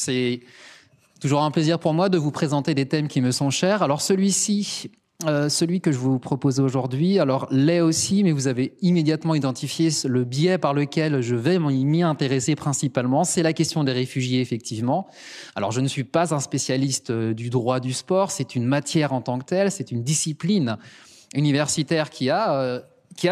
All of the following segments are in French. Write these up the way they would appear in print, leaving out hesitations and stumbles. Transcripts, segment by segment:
C'est toujours un plaisir pour moi de vous présenter des thèmes qui me sont chers. Alors celui-ci, celui que je vous propose aujourd'hui, alors l'est aussi, mais vous avez immédiatement identifié le biais par lequel je vais m'y intéresser principalement. C'est la question des réfugiés, effectivement. Alors je ne suis pas un spécialiste du droit du sport, c'est une matière en tant que telle, c'est une discipline universitaire qui a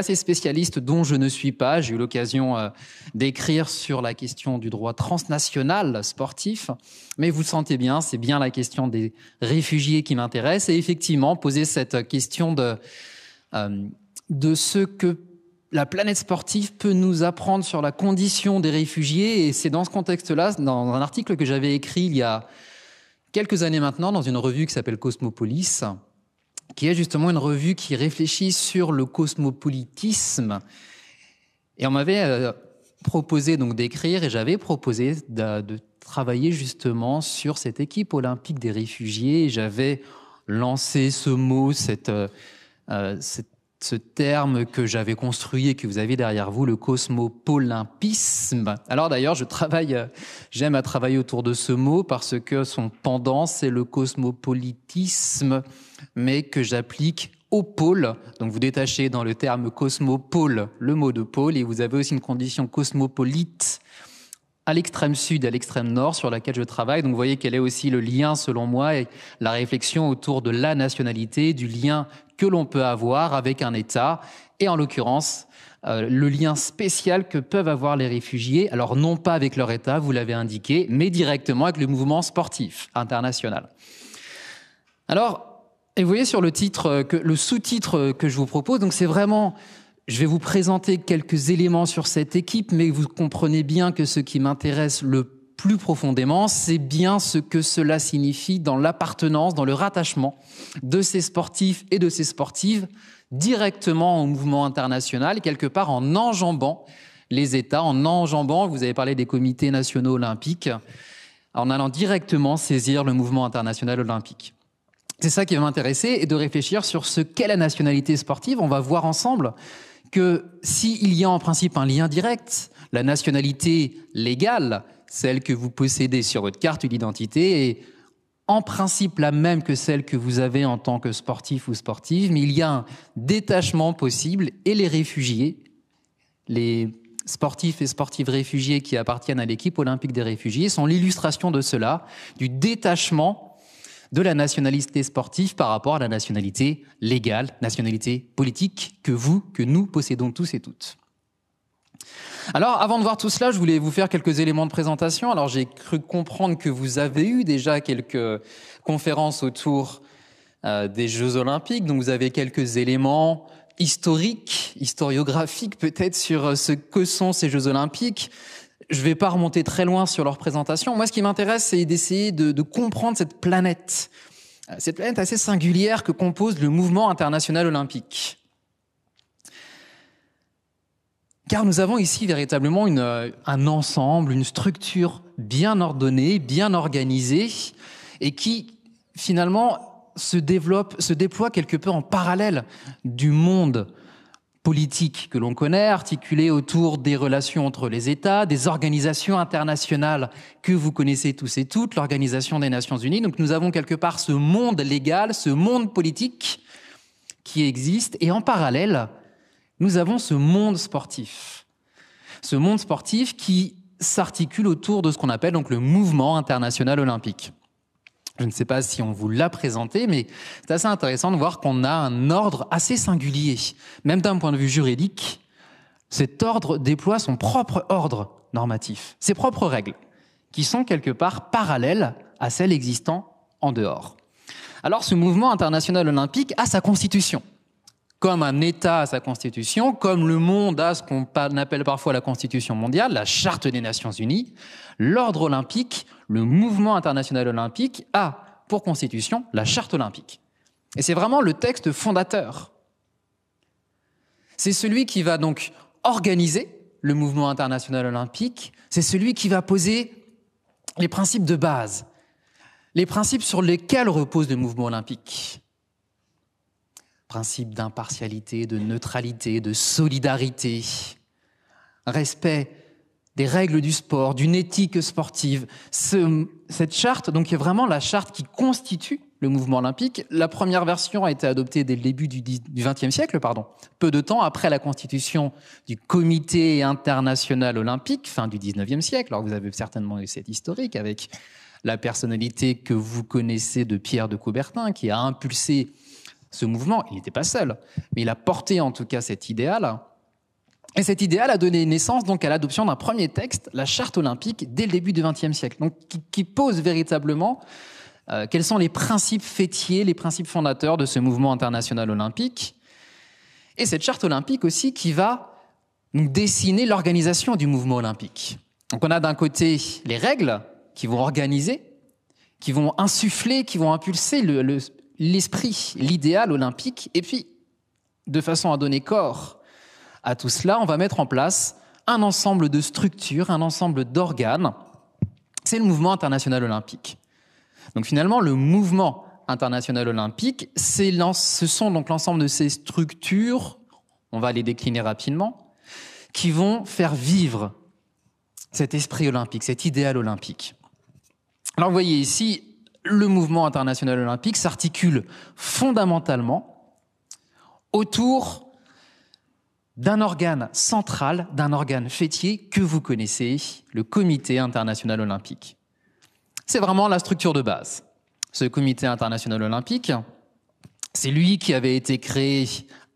ses spécialistes dont je ne suis pas. J'ai eu l'occasion d'écrire sur la question du droit transnational sportif, mais vous le sentez bien, c'est bien la question des réfugiés qui m'intéresse, et effectivement poser cette question de ce que la planète sportive peut nous apprendre sur la condition des réfugiés. Et c'est dans ce contexte-là, dans un article que j'avais écrit il y a quelques années maintenant, dans une revue qui s'appelle Cosmopolis, qui est justement une revue qui réfléchit sur le cosmopolitisme. Et on m'avait proposé donc d'écrire, et j'avais proposé de travailler justement sur cette équipe olympique des réfugiés. Et j'avais lancé ce mot, ce terme que j'avais construit et que vous avez derrière vous, le cosmopolimpisme. Alors d'ailleurs, j'aime à travailler autour de ce mot parce que son pendant, c'est le cosmopolitisme, mais que j'applique au pôle. Donc vous détachez dans le terme cosmopôle le mot de pôle, et vous avez aussi une condition cosmopolite à l'extrême sud, à l'extrême nord, sur laquelle je travaille. Donc vous voyez quel est aussi le lien, selon moi, et la réflexion autour de la nationalité, du lien que l'on peut avoir avec un État, et en l'occurrence, le lien spécial que peuvent avoir les réfugiés, alors non pas avec leur État, vous l'avez indiqué, mais directement avec le mouvement sportif international. Alors, et vous voyez sur le sous-titre que je vous propose, donc c'est vraiment... Je vais vous présenter quelques éléments sur cette équipe, mais vous comprenez bien que ce qui m'intéresse le plus profondément, c'est bien ce que cela signifie dans l'appartenance, dans le rattachement de ces sportifs et de ces sportives directement au mouvement international, quelque part en enjambant les États, vous avez parlé des comités nationaux olympiques, en allant directement saisir le mouvement international olympique. C'est ça qui va m'intéresser, et de réfléchir sur ce qu'est la nationalité sportive. On va voir ensemble que s'il y a en principe un lien direct, la nationalité légale, celle que vous possédez sur votre carte d'identité, est en principe la même que celle que vous avez en tant que sportif ou sportive, mais il y a un détachement possible, et les réfugiés, les sportifs et sportives réfugiés qui appartiennent à l'équipe olympique des réfugiés sont l'illustration de cela, du détachement de la nationalité sportive par rapport à la nationalité légale, nationalité politique que nous possédons tous et toutes. Alors, avant de voir tout cela, je voulais vous faire quelques éléments de présentation. Alors, j'ai cru comprendre que vous avez eu déjà quelques conférences autour des Jeux Olympiques, donc vous avez quelques éléments historiographiques peut-être sur ce que sont ces Jeux Olympiques. Je ne vais pas remonter très loin sur leur présentation. Moi, ce qui m'intéresse, c'est d'essayer de comprendre cette planète assez singulière que compose le mouvement international olympique. Car nous avons ici véritablement un ensemble, une structure bien ordonnée, bien organisée, et qui, finalement, se déploie quelque peu en parallèle du monde politique que l'on connaît, articulé autour des relations entre les États, des organisations internationales que vous connaissez tous et toutes, l'Organisation des Nations Unies. Donc nous avons quelque part ce monde légal, ce monde politique qui existe, et en parallèle, nous avons ce monde sportif. Ce monde sportif qui s'articule autour de ce qu'on appelle donc le mouvement international olympique. Je ne sais pas si on vous l'a présenté, mais c'est assez intéressant de voir qu'on a un ordre assez singulier. Même d'un point de vue juridique, cet ordre déploie son propre ordre normatif, ses propres règles, qui sont quelque part parallèles à celles existant en dehors. Alors ce mouvement international olympique a sa constitution. Comme un État a sa constitution, comme le monde a ce qu'on appelle parfois la constitution mondiale, la charte des Nations Unies, l'ordre olympique, le mouvement international olympique a pour constitution la charte olympique. Et c'est vraiment le texte fondateur. C'est celui qui va donc organiser le mouvement international olympique, c'est celui qui va poser les principes de base, les principes sur lesquels repose le mouvement olympique. Principe d'impartialité, de neutralité, de solidarité, respect des règles du sport, d'une éthique sportive. Cette charte, donc, est vraiment la charte qui constitue le mouvement olympique. La première version a été adoptée dès le début du XXe siècle, peu de temps après la constitution du Comité international olympique, fin du XIXe siècle. Alors vous avez certainement eu cet historique avec la personnalité que vous connaissez de Pierre de Coubertin, qui a impulsé ce mouvement. Il n'était pas seul, mais il a porté en tout cas cet idéal. Et cet idéal a donné naissance donc à l'adoption d'un premier texte, la Charte olympique, dès le début du XXe siècle, donc qui pose véritablement quels sont les principes fêtiers, les principes fondateurs de ce mouvement international olympique. Et cette Charte olympique aussi qui va nous dessiner l'organisation du mouvement olympique. Donc on a d'un côté les règles qui vont organiser, qui vont insuffler, qui vont impulser l'esprit, l'idéal olympique, et puis de façon à donner corps à tout cela, on va mettre en place un ensemble de structures, un ensemble d'organes. C'est le mouvement international olympique. Donc finalement, le mouvement international olympique, ce sont donc l'ensemble de ces structures, on va les décliner rapidement, qui vont faire vivre cet esprit olympique, cet idéal olympique. Alors vous voyez ici, le mouvement international olympique s'articule fondamentalement autour d'un organe central, d'un organe fêtier que vous connaissez, le Comité international olympique. C'est vraiment la structure de base. Ce Comité international olympique, c'est lui qui avait été créé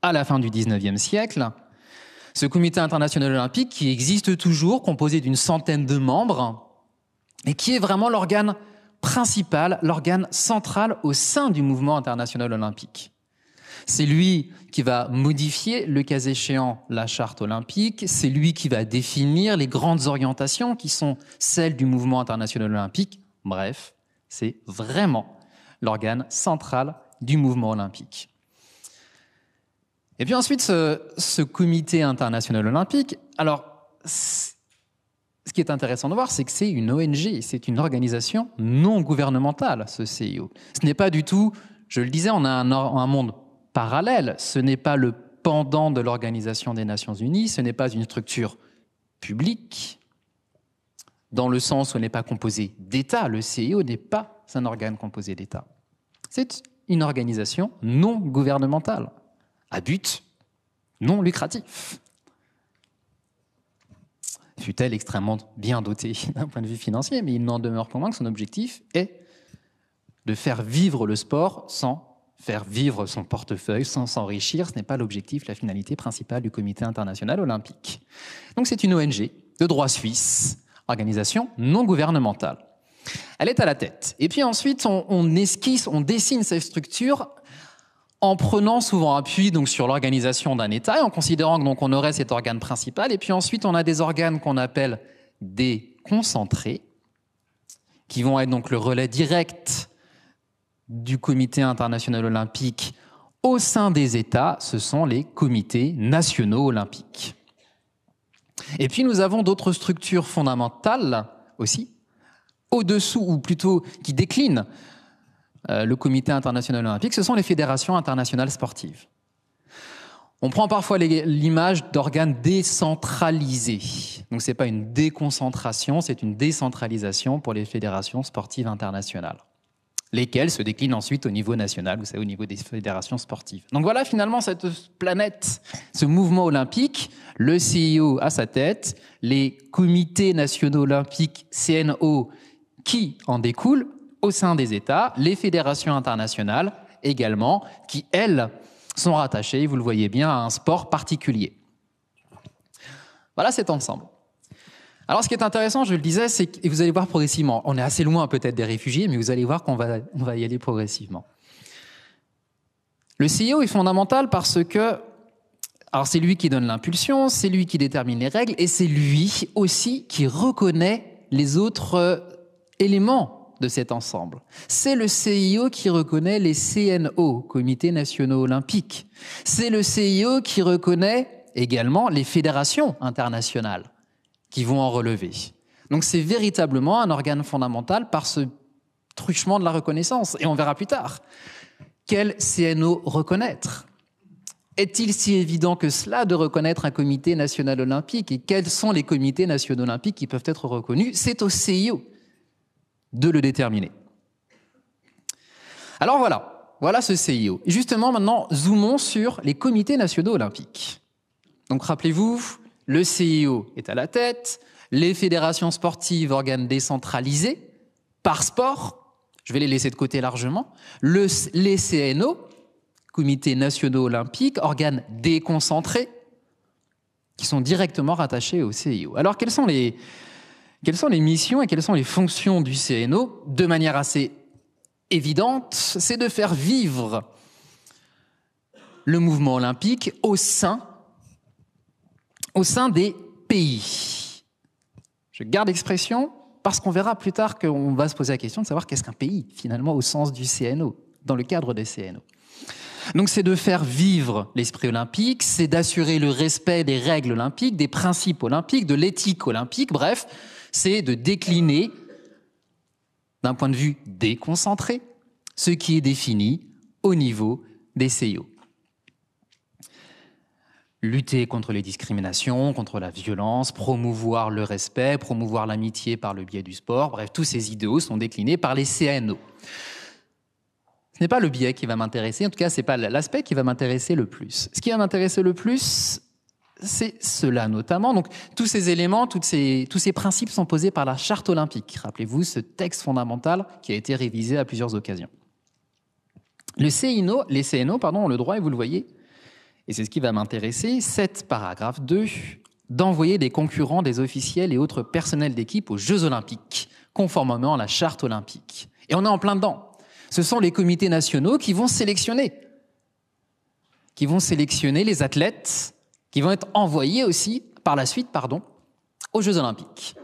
à la fin du XIXe siècle. Ce Comité international olympique qui existe toujours, composé d'une centaine de membres, et qui est vraiment l'organe principal, l'organe central au sein du mouvement international olympique. C'est lui qui va modifier, le cas échéant, la charte olympique. C'est lui qui va définir les grandes orientations qui sont celles du mouvement international olympique. Bref, c'est vraiment l'organe central du mouvement olympique. Et puis ensuite, ce Comité international olympique, alors, ce qui est intéressant de voir, c'est que c'est une ONG, c'est une organisation non gouvernementale, ce CIO. Ce n'est pas du tout, je le disais, on a un monde parallèle. Ce n'est pas le pendant de l'Organisation des Nations Unies, ce n'est pas une structure publique, dans le sens où elle n'est pas composée d'États. Le CIO n'est pas un organe composé d'États. C'est une organisation non gouvernementale, à but non lucratif. Fut-elle extrêmement bien dotée d'un point de vue financier, mais il n'en demeure pas moins que son objectif est de faire vivre le sport sans faire vivre son portefeuille, sans s'enrichir. Ce n'est pas l'objectif, la finalité principale du Comité international olympique. Donc c'est une ONG de droit suisse, organisation non gouvernementale. Elle est à la tête. Et puis ensuite, on esquisse, on dessine cette structure en prenant souvent appui donc, sur l'organisation d'un État et en considérant que donc, on aurait cet organe principal. Et puis ensuite, on a des organes qu'on appelle des concentrés, qui vont être donc le relais direct du Comité international olympique au sein des États. Ce sont les comités nationaux olympiques. Et puis nous avons d'autres structures fondamentales aussi, au-dessous, ou plutôt qui déclinent le Comité international olympique, ce sont les fédérations internationales sportives. On prend parfois l'image d'organes décentralisés. Donc ce n'est pas une déconcentration, c'est une décentralisation pour les fédérations sportives internationales, lesquelles se déclinent ensuite au niveau national, vous savez, au niveau des fédérations sportives. Donc voilà finalement cette planète, ce mouvement olympique, le CIO à sa tête, les comités nationaux olympiques, CNO, qui en découlent au sein des États, les fédérations internationales également, qui, elles, sont rattachées, vous le voyez bien, à un sport particulier. Voilà cet ensemble. Alors, ce qui est intéressant, je le disais, c'est que, et vous allez voir progressivement, on est assez loin peut-être des réfugiés, mais vous allez voir qu'on va y aller progressivement. Le CIO est fondamental parce que, alors c'est lui qui donne l'impulsion, c'est lui qui détermine les règles, et c'est lui aussi qui reconnaît les autres éléments de cet ensemble. C'est le CIO qui reconnaît les CNO, Comités nationaux olympiques. C'est le CIO qui reconnaît également les fédérations internationales qui vont en relever. Donc c'est véritablement un organe fondamental par ce truchement de la reconnaissance. Et on verra plus tard. Quel CNO reconnaître? Est-il si évident que cela de reconnaître un comité national olympique? Et quels sont les comités nationaux olympiques qui peuvent être reconnus? C'est au CIO de le déterminer. Alors voilà ce CIO. Et justement, maintenant, zoomons sur les comités nationaux olympiques. Donc rappelez-vous, le CIO est à la tête, les fédérations sportives, organes décentralisés par sport, je vais les laisser de côté largement, les CNO, comités nationaux olympiques, organes déconcentrés, qui sont directement rattachés au CIO. Alors quelles sont les missions et quelles sont les fonctions du CNO? De manière assez évidente, c'est de faire vivre le mouvement olympique au sein des pays. Je garde l'expression parce qu'on verra plus tard qu'on va se poser la question de savoir qu'est-ce qu'un pays, finalement, au sens du CNO, dans le cadre des CNO. Donc c'est de faire vivre l'esprit olympique, c'est d'assurer le respect des règles olympiques, des principes olympiques, de l'éthique olympique, bref, c'est de décliner, d'un point de vue déconcentré, ce qui est défini au niveau des CIO. Lutter contre les discriminations, contre la violence, promouvoir le respect, promouvoir l'amitié par le biais du sport, bref, tous ces idéaux sont déclinés par les CNO. Ce n'est pas le biais qui va m'intéresser, en tout cas, ce n'est pas l'aspect qui va m'intéresser le plus. Ce qui va m'intéresser le plus, c'est cela notamment. Donc, tous ces éléments, tous ces principes sont posés par la Charte olympique. Rappelez-vous, ce texte fondamental qui a été révisé à plusieurs occasions. Les CNO ont le droit, et vous le voyez, et c'est ce qui va m'intéresser, 7 paragraphe 2, d'envoyer des concurrents, des officiels et autres personnels d'équipe aux Jeux olympiques, conformément à la Charte olympique. Et on est en plein dedans. Ce sont les comités nationaux qui vont sélectionner les athlètes qui vont être envoyés aussi, par la suite, aux Jeux olympiques.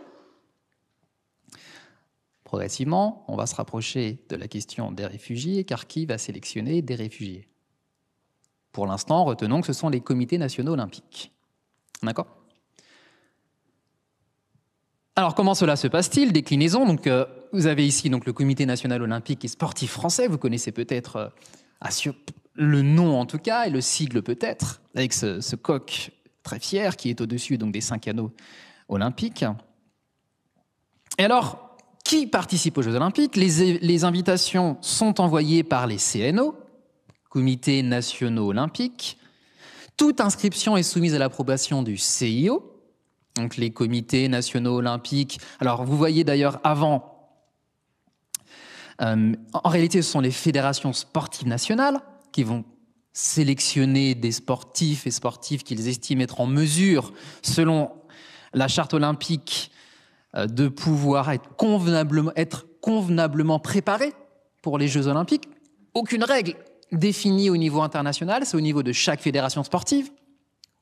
Progressivement, on va se rapprocher de la question des réfugiés, car qui va sélectionner des réfugiés? Pour l'instant, retenons que ce sont les comités nationaux olympiques. D'accord? Alors, comment cela se passe-t-il? Déclinaison. Donc, vous avez ici donc, le Comité national olympique et sportif français. Vous connaissez peut-être le nom, en tout cas, et le sigle peut-être, avec ce coq très fier qui est au-dessus donc, des 5 anneaux olympiques. Et alors, qui participe aux Jeux olympiques? Les invitations sont envoyées par les CNO, comités nationaux olympiques. Toute inscription est soumise à l'approbation du CIO, donc les comités nationaux olympiques. Alors, vous voyez d'ailleurs avant, en réalité, ce sont les fédérations sportives nationales qui vont sélectionner des sportifs et sportives qu'ils estiment être en mesure, selon la charte olympique, de pouvoir être convenablement préparés pour les Jeux olympiques. Aucune règle définie au niveau international, c'est au niveau de chaque fédération sportive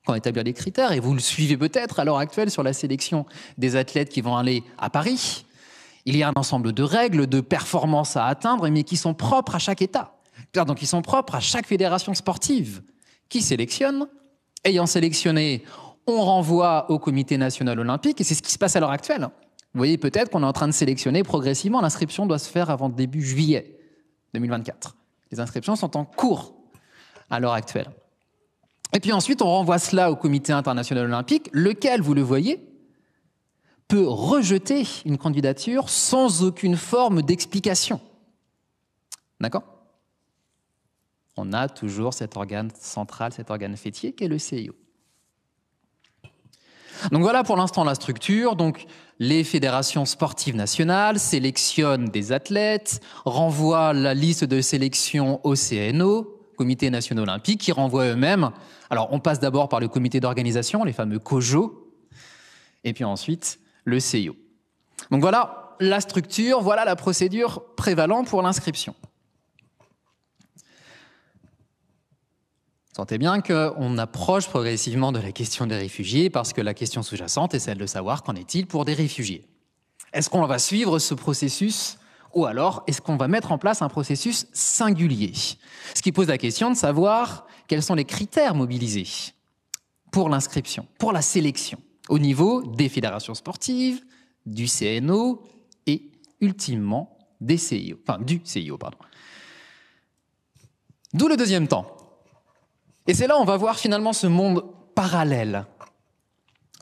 qu'on va établir des critères, et vous le suivez peut-être à l'heure actuelle sur la sélection des athlètes qui vont aller à Paris. Il y a un ensemble de règles, de performances à atteindre, mais qui sont propres à chaque État. Donc, qui sont propres à chaque fédération sportive qui sélectionne. Ayant sélectionné, on renvoie au Comité national olympique, et c'est ce qui se passe à l'heure actuelle. Vous voyez peut-être qu'on est en train de sélectionner progressivement. L'inscription doit se faire avant début juillet 2024. Les inscriptions sont en cours à l'heure actuelle. Et puis ensuite, on renvoie cela au Comité international olympique, lequel, vous le voyez, peut rejeter une candidature sans aucune forme d'explication. D'accord? On a toujours cet organe central, cet organe fêtier, qui est le CIO. Donc voilà pour l'instant la structure. Donc les fédérations sportives nationales sélectionnent des athlètes, renvoient la liste de sélection au CNO, Comité national olympique, qui renvoient eux-mêmes. Alors on passe d'abord par le comité d'organisation, les fameux COJO, et puis ensuite le CIO. Donc voilà la structure, voilà la procédure prévalente pour l'inscription. Sentez bien qu'on approche progressivement de la question des réfugiés, parce que la question sous-jacente est celle de savoir qu'en est-il pour des réfugiés. Est-ce qu'on va suivre ce processus, ou alors est-ce qu'on va mettre en place un processus singulier? Ce qui pose la question de savoir quels sont les critères mobilisés pour l'inscription, pour la sélection, au niveau des fédérations sportives, du CNO et ultimement des CIO, enfin du CIO, pardon. D'où le deuxième temps. Et c'est là où on va voir finalement ce monde parallèle,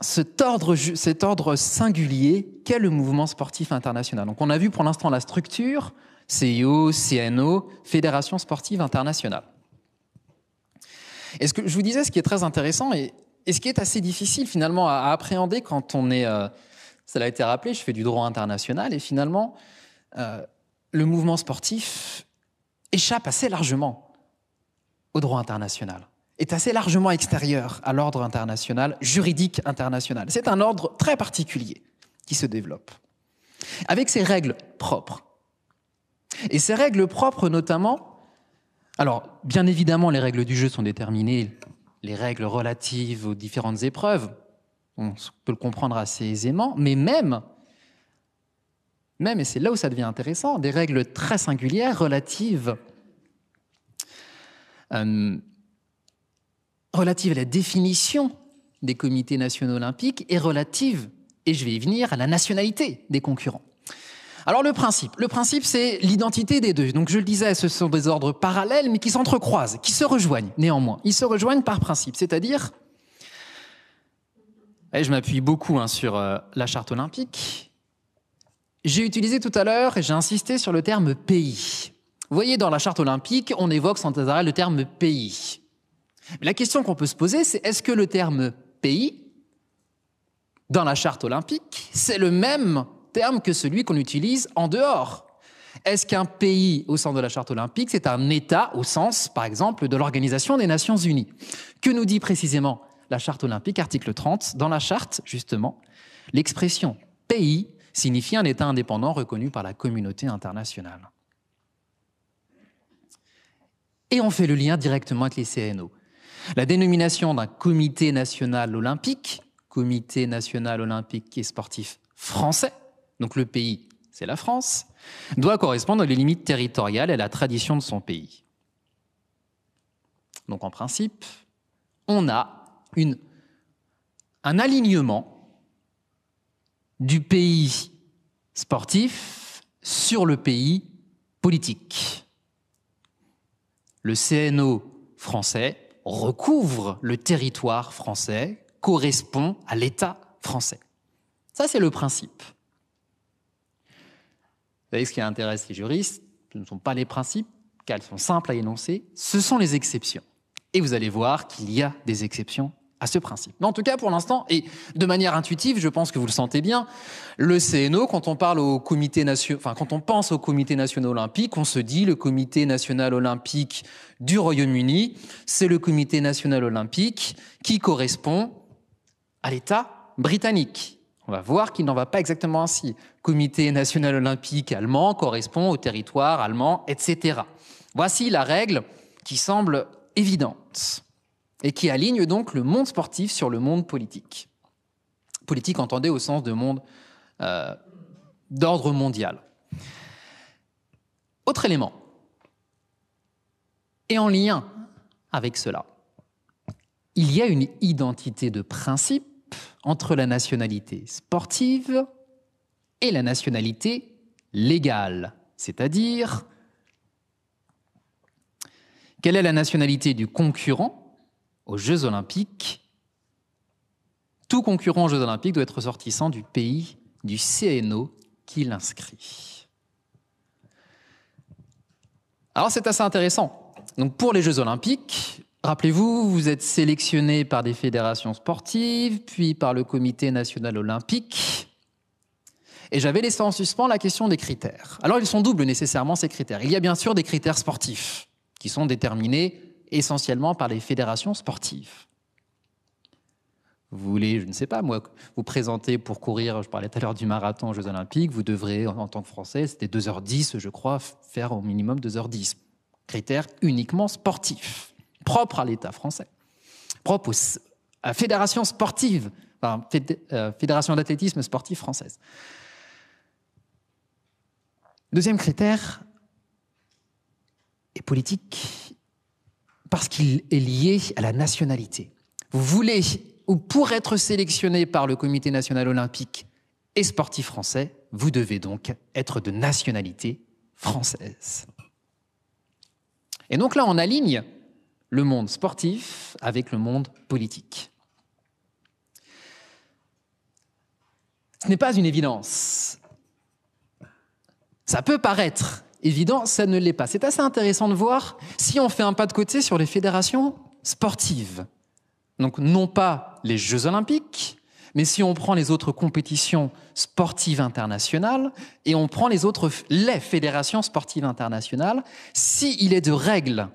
cet ordre singulier qu'est le mouvement sportif international. Donc on a vu pour l'instant la structure, CIO, CNO, Fédération sportive internationale. Et ce que je vous disais, ce qui est très intéressant et ce qui est assez difficile finalement à appréhender quand on est, ça a été rappelé, je fais du droit international et finalement le mouvement sportif échappe assez largement au droit international, est assez largement extérieur à l'ordre international, juridique international. C'est un ordre très particulier qui se développe, avec ses règles propres. Et ces règles propres notamment, alors bien évidemment les règles du jeu sont déterminées, les règles relatives aux différentes épreuves, on peut le comprendre assez aisément, mais même, et c'est là où ça devient intéressant, des règles très singulières relatives à la définition des comités nationaux olympiques et relatives, et je vais y venir, à la nationalité des concurrents. Alors le principe c'est l'identité des deux. Donc je le disais, ce sont des ordres parallèles mais qui s'entrecroisent, qui se rejoignent néanmoins. Ils se rejoignent par principe, c'est-à-dire, et je m'appuie beaucoup sur la charte olympique, j'ai utilisé tout à l'heure et j'ai insisté sur le terme pays. Vous voyez, dans la charte olympique, on évoque sans arrêt le terme pays. Mais la question qu'on peut se poser, c'est est-ce que le terme pays, dans la charte olympique, c'est le même terme que celui qu'on utilise en dehors? Est-ce qu'un pays au sein de la charte olympique, c'est un État au sens, par exemple, de l'Organisation des Nations Unies? Que nous dit précisément la charte olympique, article 30? Dans la charte, justement, l'expression pays signifie un État indépendant reconnu par la communauté internationale. Et on fait le lien directement avec les CNO. La dénomination d'un comité national olympique et sportif français, donc le pays, c'est la France, doit correspondre aux limites territoriales et à la tradition de son pays. Donc en principe, on a un alignement du pays sportif sur le pays politique. Le CNO français recouvre le territoire français, correspond à l'État français. Ça, c'est le principe. Vous savez, ce qui intéresse les juristes, ce ne sont pas les principes, car elles sont simples à énoncer, ce sont les exceptions. Et vous allez voir qu'il y a des exceptions à ce principe. Mais en tout cas, pour l'instant, et de manière intuitive, je pense que vous le sentez bien, le CNO, quand on pense au comité national olympique, on se dit le comité national olympique du Royaume-Uni, c'est le comité national olympique qui correspond à l'État britannique. On va voir qu'il n'en va pas exactement ainsi. Comité national olympique allemand correspond au territoire allemand, etc. Voici la règle qui semble évidente et qui aligne donc le monde sportif sur le monde politique. Politique, entendez, au sens de monde d'ordre mondial. Autre élément, et en lien avec cela, il y a une identité de principe entre la nationalité sportive et la nationalité légale, c'est-à-dire quelle est la nationalité du concurrent aux Jeux Olympiques? Tout concurrent aux Jeux Olympiques doit être ressortissant du pays du CNO qui l'inscrit. Alors c'est assez intéressant. Donc pour les Jeux Olympiques, rappelez-vous, vous êtes sélectionné par des fédérations sportives, puis par le Comité national olympique. Et j'avais laissé en suspens la question des critères. Alors ils sont doubles nécessairement ces critères. Il y a bien sûr des critères sportifs qui sont déterminés essentiellement par les fédérations sportives. Vous voulez, je ne sais pas moi, vous présenter pour courir, je parlais tout à l'heure du marathon aux Jeux Olympiques, vous devrez, en tant que Français, c'était 2h10, je crois, faire au minimum 2h10. Critères uniquement sportifs, propres à l'État français, propres à la fédération sportive, enfin, fédération d'athlétisme sportif française. Deuxième critère est politique, parce qu'il est lié à la nationalité. Vous voulez, ou pour être sélectionné par le Comité national olympique et sportif français, vous devez donc être de nationalité française. Et donc là, on aligne le monde sportif avec le monde politique. Ce n'est pas une évidence. Ça peut paraître évident, ça ne l'est pas. C'est assez intéressant de voir si on fait un pas de côté sur les fédérations sportives. Donc non pas les Jeux Olympiques, mais si on prend les autres compétitions sportives internationales et on prend les fédérations sportives internationales, s'il est de règle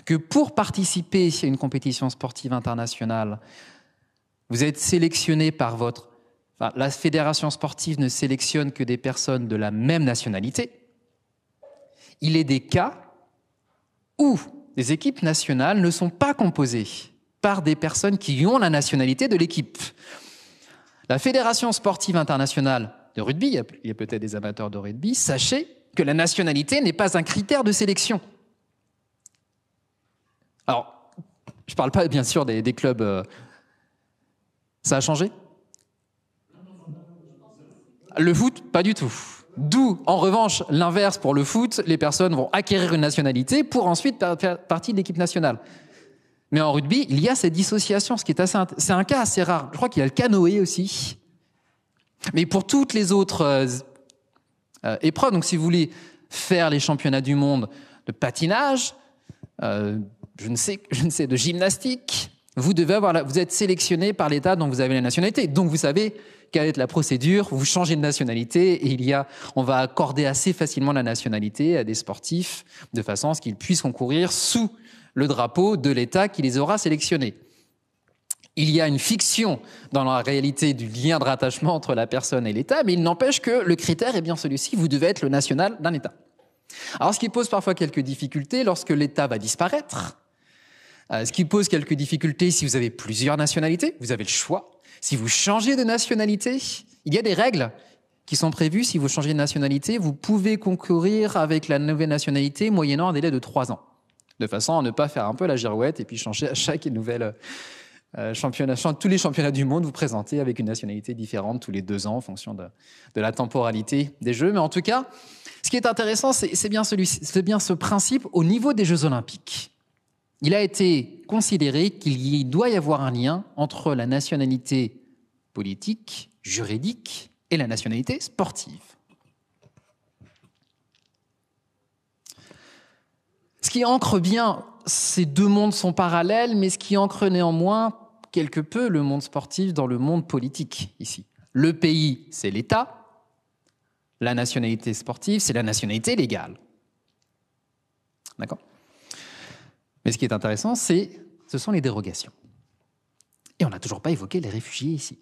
que pour participer à une compétition sportive internationale, vous êtes sélectionné par la fédération sportive ne sélectionne que des personnes de la même nationalité. Il est des cas où les équipes nationales ne sont pas composées par des personnes qui ont la nationalité de l'équipe. La Fédération sportive internationale de rugby, il y a peut-être des amateurs de rugby, sachez que la nationalité n'est pas un critère de sélection. Alors, je ne parle pas bien sûr des clubs. Ça a changé ? Le foot, pas du tout. D'où, en revanche, l'inverse pour le foot, les personnes vont acquérir une nationalité pour ensuite faire partie de l'équipe nationale. Mais en rugby, il y a cette dissociation, ce qui est c'est un cas assez rare. Je crois qu'il y a le canoë aussi. Mais pour toutes les autres épreuves, donc si vous voulez faire les championnats du monde de patinage, je ne sais, de gymnastique, vous êtes sélectionné par l'État dont vous avez la nationalité. Donc vous savez quelle est la procédure, vous changez de nationalité et on va accorder assez facilement la nationalité à des sportifs de façon à ce qu'ils puissent concourir sous le drapeau de l'État qui les aura sélectionnés. Il y a une fiction dans la réalité du lien de rattachement entre la personne et l'État, mais il n'empêche que le critère est bien celui-ci, vous devez être le national d'un État. Alors ce qui pose parfois quelques difficultés lorsque l'État va disparaître, ce qui pose quelques difficultés si vous avez plusieurs nationalités, vous avez le choix. Si vous changez de nationalité, il y a des règles qui sont prévues. Si vous changez de nationalité, vous pouvez concourir avec la nouvelle nationalité moyennant un délai de 3 ans. De façon à ne pas faire un peu la girouette et puis changer à chaque nouvelle championnat. Tous les championnats du monde, vous présentez avec une nationalité différente tous les 2 ans en fonction de la temporalité des Jeux. Mais en tout cas, ce qui est intéressant, c'est bien ce principe au niveau des Jeux Olympiques. Il a été considéré qu'il doit y avoir un lien entre la nationalité politique, juridique et la nationalité sportive. Ce qui ancre bien, ces deux mondes sont parallèles, mais ce qui ancre néanmoins quelque peu le monde sportif dans le monde politique ici. Le pays, c'est l'État. La nationalité sportive, c'est la nationalité légale. D'accord ? Mais ce qui est intéressant, ce sont les dérogations. Et on n'a toujours pas évoqué les réfugiés ici.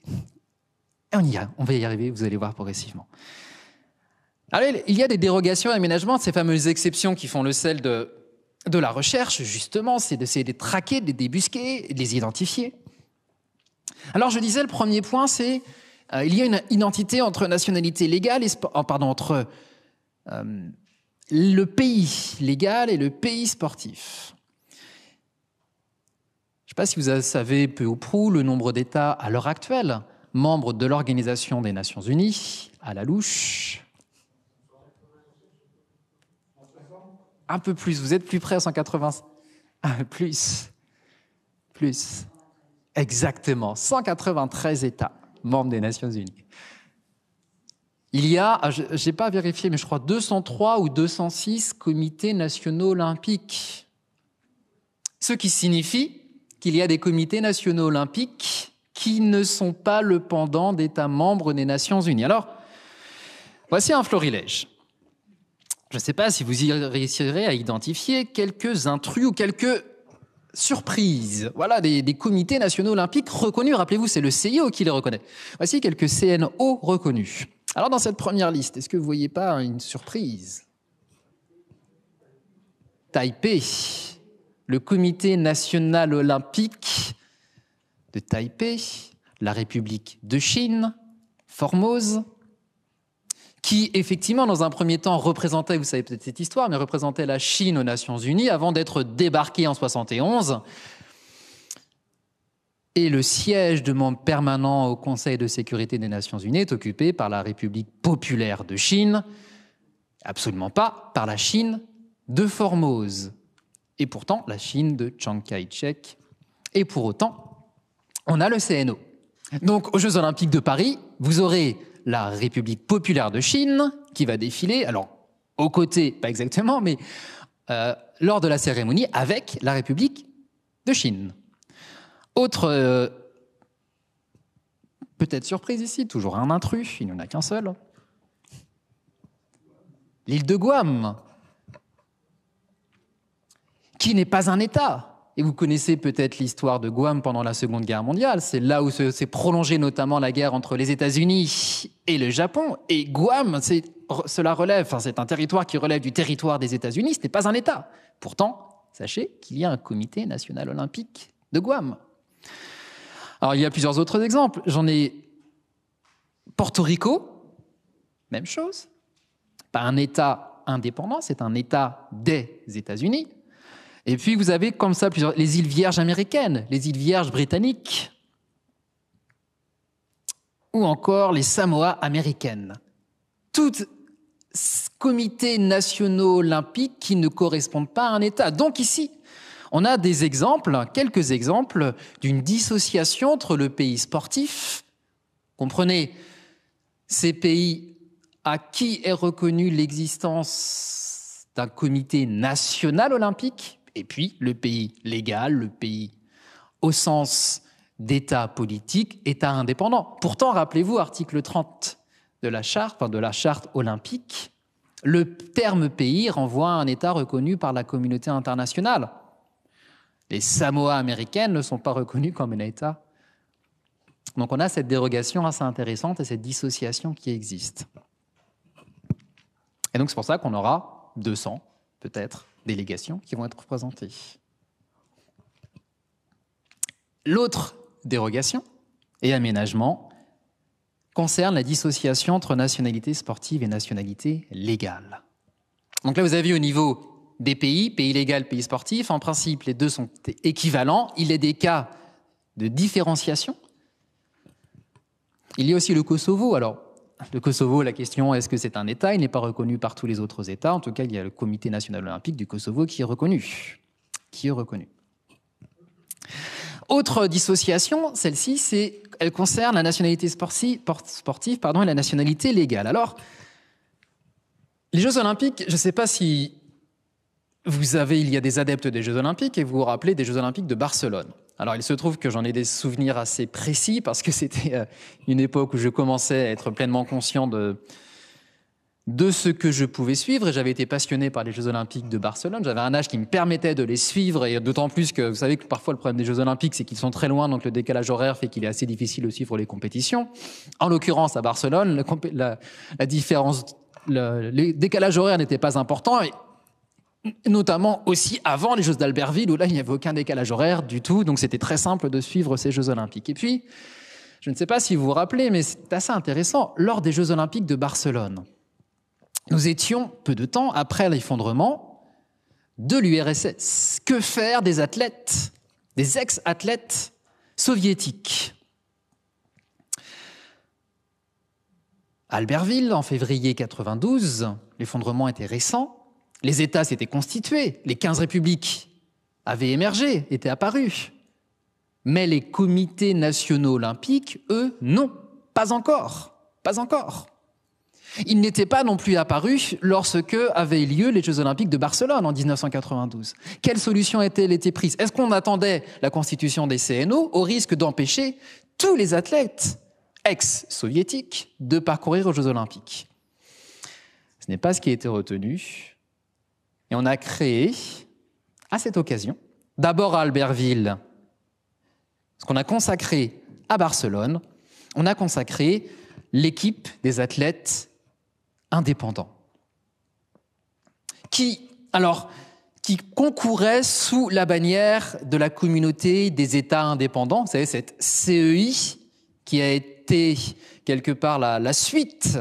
Et on va y arriver, vous allez voir progressivement. Alors, il y a des dérogations et aménagements, ces fameuses exceptions qui font le sel de la recherche, justement, c'est d'essayer de les traquer, de les débusquer, de les identifier. Alors, je disais, le premier point, c'est il y a une identité entre nationalité légale entre le pays légal et le pays sportif. Je ne sais pas si vous savez peu ou prou le nombre d'États à l'heure actuelle, membres de l'Organisation des Nations Unies, à la louche. Un peu plus, vous êtes plus près à 180. Plus. Exactement, 193 États membres des Nations Unies. Il y a, je n'ai pas vérifié, mais je crois 203 ou 206 comités nationaux olympiques. Ce qui signifie qu'il y a des comités nationaux olympiques qui ne sont pas le pendant d'États membres des Nations Unies. Alors, voici un florilège. Je ne sais pas si vous y réussirez à identifier quelques intrus ou quelques surprises. Voilà, des comités nationaux olympiques reconnus. Rappelez-vous, c'est le CIO qui les reconnaît. Voici quelques CNO reconnus. Alors, dans cette première liste, est-ce que vous ne voyez pas une surprise ? Taipei, le comité national olympique de Taipei, la République de Chine, Formose, qui, effectivement, dans un premier temps, représentait, vous savez peut-être cette histoire, mais représentait la Chine aux Nations Unies avant d'être débarqué en 1971. Et le siège de membre permanent au Conseil de sécurité des Nations Unies est occupé par la République populaire de Chine, absolument pas par la Chine de Formose. Et pourtant, la Chine de Chiang Kai-shek. Et pour autant, on a le CNO. Donc, aux Jeux Olympiques de Paris, vous aurez la République populaire de Chine qui va défiler, alors, aux côtés, pas exactement, mais lors de la cérémonie, avec la République de Chine. Autre, peut-être surprise ici, toujours un intrus, il n'y en a qu'un seul. L'île de Guam, qui n'est pas un État. Et vous connaissez peut-être l'histoire de Guam pendant la Seconde Guerre mondiale. C'est là où s'est prolongée notamment la guerre entre les États-Unis et le Japon. Et Guam, cela relève, enfin, c'est un territoire qui relève du territoire des États-Unis, ce n'est pas un État. Pourtant, sachez qu'il y a un comité national olympique de Guam. Alors, il y a plusieurs autres exemples. J'en ai Porto Rico, même chose. Pas un État indépendant, c'est un État des États-Unis. Et puis, vous avez comme ça les îles Vierges américaines, les îles Vierges britanniques, ou encore les Samoa américaines. Toutes comités nationaux olympiques qui ne correspondent pas à un État. Donc ici, on a des exemples, quelques exemples d'une dissociation entre le pays sportif, comprenez, ces pays à qui est reconnue l'existence d'un comité national olympique, et puis le pays légal, le pays au sens d'État politique, État indépendant. Pourtant, rappelez-vous, article 30 de la charte olympique, le terme pays renvoie à un État reconnu par la communauté internationale. Les Samoa américaines ne sont pas reconnues comme un État. Donc on a cette dérogation assez intéressante et cette dissociation qui existe. Et donc c'est pour ça qu'on aura 200, peut-être, délégations qui vont être représentées. L'autre dérogation et aménagement concerne la dissociation entre nationalité sportive et nationalité légale. Donc là, vous avez au niveau des pays, pays légal, pays sportif, en principe, les deux sont équivalents. Il y a des cas de différenciation. Il y a aussi le Kosovo. Alors, le Kosovo, la question, est-ce que c'est un État? Il n'est pas reconnu par tous les autres États. En tout cas, il y a le Comité national olympique du Kosovo qui est reconnu. Autre dissociation, celle-ci, elle concerne la nationalité sportive et la nationalité légale. Alors, les Jeux Olympiques, je ne sais pas si il y a des adeptes des Jeux Olympiques et vous vous rappelez des Jeux Olympiques de Barcelone. Alors, il se trouve que j'en ai des souvenirs assez précis parce que c'était une époque où je commençais à être pleinement conscient de ce que je pouvais suivre et j'avais été passionné par les Jeux Olympiques de Barcelone. J'avais un âge qui me permettait de les suivre et d'autant plus que vous savez que parfois le problème des Jeux Olympiques, c'est qu'ils sont très loin, donc le décalage horaire fait qu'il est assez difficile de suivre les compétitions. En l'occurrence, à Barcelone, le décalage horaire n'était pas important, et notamment aussi avant les Jeux d'Albertville où là il n'y avait aucun décalage horaire du tout, donc c'était très simple de suivre ces Jeux Olympiques. Et puis, je ne sais pas si vous vous rappelez, mais c'est assez intéressant, lors des Jeux Olympiques de Barcelone, nous étions peu de temps après l'effondrement de l'URSS. Que faire des athlètes, des ex-athlètes soviétiques? À Albertville, en février 92, l'effondrement était récent. Les États s'étaient constitués, les 15 républiques avaient émergé, étaient apparus. Mais les comités nationaux olympiques, eux, non, pas encore. Ils n'étaient pas non plus apparus lorsque avaient lieu les Jeux Olympiques de Barcelone en 1992. Quelle solution a-t-elle été prise? Est-ce qu'on attendait la constitution des CNO au risque d'empêcher tous les athlètes ex-soviétiques de parcourir aux Jeux Olympiques? Ce n'est pas ce qui a été retenu. Et on a créé, à cette occasion, d'abord à Albertville, ce qu'on a consacré à Barcelone, on a consacré l'équipe des athlètes indépendants, qui concouraient sous la bannière de la communauté des États indépendants. Vous savez, cette CEI qui a été quelque part la suite,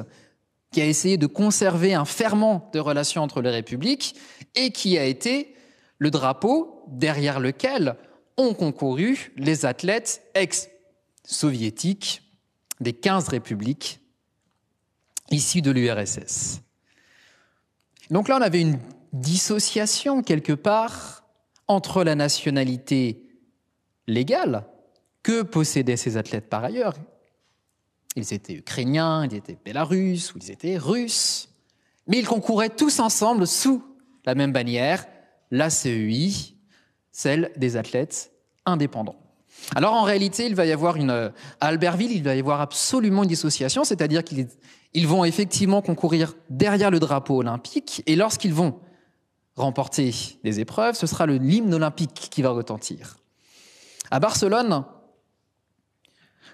qui a essayé de conserver un ferment de relations entre les républiques et qui a été le drapeau derrière lequel ont concouru les athlètes ex-soviétiques des 15 républiques issues de l'URSS. Donc là, on avait une dissociation quelque part entre la nationalité légale que possédaient ces athlètes par ailleurs. Ils étaient ukrainiens, ils étaient bélarusses ou ils étaient russes. Mais ils concouraient tous ensemble sous la même bannière, la CEI, celle des athlètes indépendants. Alors en réalité, il va y avoir à Albertville, il va y avoir absolument une dissociation, c'est-à-dire qu'ils vont effectivement concourir derrière le drapeau olympique, et lorsqu'ils vont remporter des épreuves, ce sera l'hymne olympique qui va retentir. À Barcelone,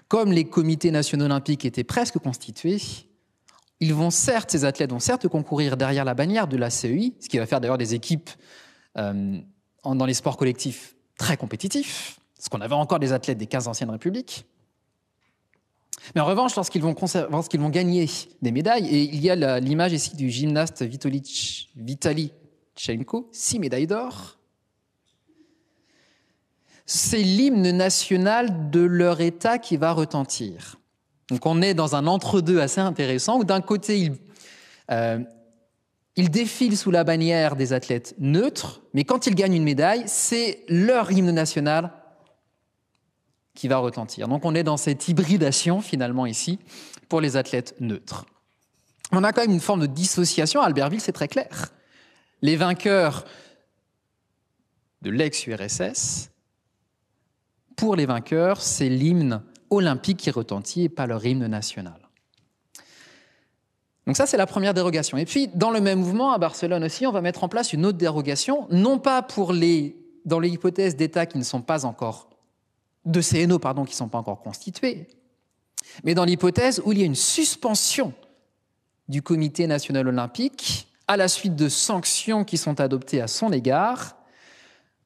comme les comités nationaux olympiques étaient presque constitués, ces athlètes vont certes concourir derrière la bannière de la CEI, ce qui va faire d'ailleurs des équipes dans les sports collectifs très compétitifs, parce qu'on avait encore des athlètes des 15 anciennes républiques. Mais en revanche, lorsqu'ils vont gagner des médailles, et il y a l'image ici du gymnaste Vitaly Tchenko, 6 médailles d'or, c'est l'hymne national de leur État qui va retentir. Donc on est dans un entre-deux assez intéressant, où d'un côté, ils défilent sous la bannière des athlètes neutres, mais quand ils gagnent une médaille, c'est leur hymne national qui va retentir. Donc on est dans cette hybridation, finalement, ici, pour les athlètes neutres. On a quand même une forme de dissociation. À Albertville, c'est très clair. Les vainqueurs de l'ex-URSS, pour les vainqueurs, c'est l'hymne olympique qui retentit et pas leur hymne national. Donc ça, c'est la première dérogation. Et puis, dans le même mouvement, à Barcelone aussi, on va mettre en place une autre dérogation, non pas dans les hypothèses d'États qui ne sont pas encore de CNO, qui ne sont pas encore constitués, mais dans l'hypothèse où il y a une suspension du Comité national olympique à la suite de sanctions qui sont adoptées à son égard.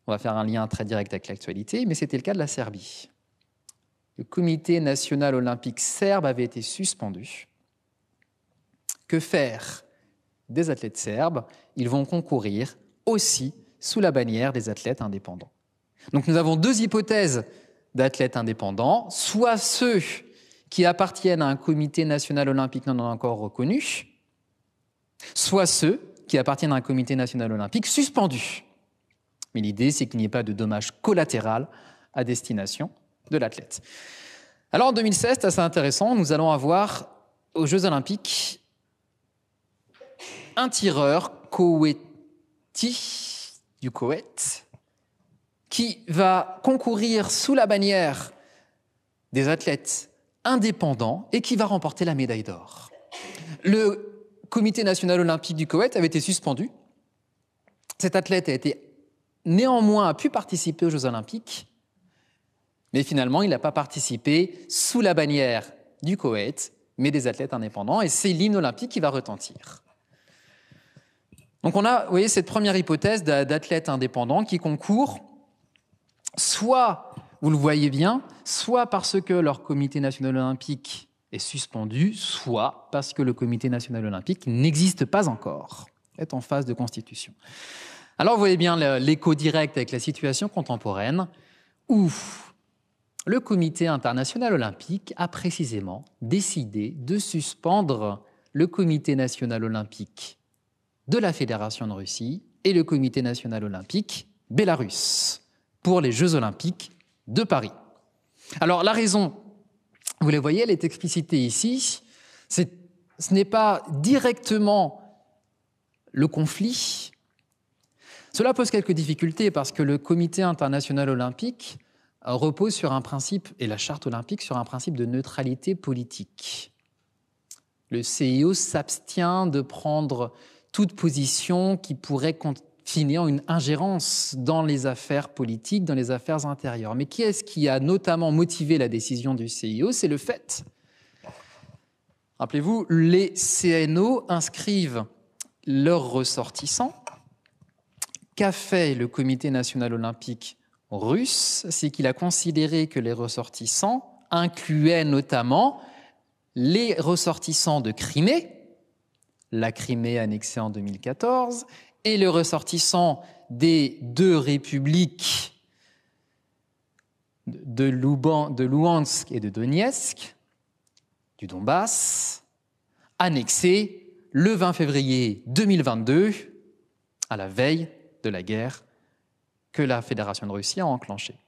On va faire un lien très direct avec l'actualité, mais c'était le cas de la Serbie. Le Comité national olympique serbe avait été suspendu. Que faire des athlètes serbes? Ils vont concourir aussi sous la bannière des athlètes indépendants. Donc nous avons deux hypothèses d'athlètes indépendants, soit ceux qui appartiennent à un comité national olympique non encore reconnu, soit ceux qui appartiennent à un comité national olympique suspendu. Mais l'idée, c'est qu'il n'y ait pas de dommage collatéral à destination de l'athlète. Alors en 2016, c'est assez intéressant, nous allons avoir aux Jeux olympiques un tireur koweïti du Koweït qui va concourir sous la bannière des athlètes indépendants et qui va remporter la médaille d'or. Le Comité national olympique du Koweït avait été suspendu. Cet athlète a pu participer aux Jeux olympiques, mais finalement, il n'a pas participé sous la bannière du Koweït, mais des athlètes indépendants, et c'est l'hymne olympique qui va retentir. Donc on a, vous voyez, cette première hypothèse d'athlètes indépendants qui concourent, soit, vous le voyez bien, soit parce que leur comité national olympique est suspendu, soit parce que le comité national olympique n'existe pas encore, est en phase de constitution. Alors vous voyez bien l'écho direct avec la situation contemporaine, où le comité international olympique a précisément décidé de suspendre le comité national olympique de la Fédération de Russie et le comité national olympique bélarusse pour les Jeux olympiques de Paris. Alors la raison, vous la voyez, elle est explicitée ici. Ce n'est pas directement le conflit. Cela pose quelques difficultés parce que le comité international olympique repose sur un principe, et la charte olympique, sur un principe de neutralité politique. Le CIO s'abstient de prendre toute position qui pourrait finir en une ingérence dans les affaires politiques, dans les affaires intérieures. Mais qui est-ce qui a notamment motivé la décision du CIO? C'est le fait. Rappelez-vous, les CNO inscrivent leurs ressortissants. Qu'a fait le Comité national olympique russe? C'est qu'il a considéré que les ressortissants incluaient notamment les ressortissants de Crimée, la Crimée annexée en 2014, et les ressortissants des deux républiques de Louhansk et de Donetsk, du Donbass, annexés le 20 février 2022, à la veille de la guerre que la Fédération de Russie a enclenché.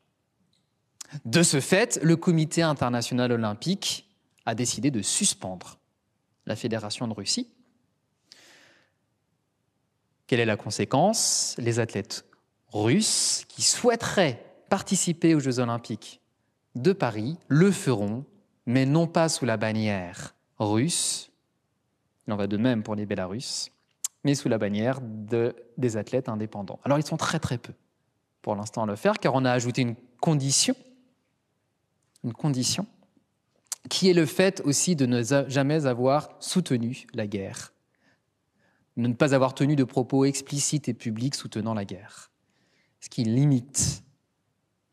De ce fait, le Comité international olympique a décidé de suspendre la Fédération de Russie. Quelle est la conséquence? Les athlètes russes qui souhaiteraient participer aux Jeux olympiques de Paris le feront, mais non pas sous la bannière russe, il en va de même pour les Bélarusses, mais sous la bannière des athlètes indépendants. Alors ils sont très très peu pour l'instant à le faire, car on a ajouté une condition, qui est le fait aussi de ne jamais avoir soutenu la guerre, de ne pas avoir tenu de propos explicites et publics soutenant la guerre, ce qui limite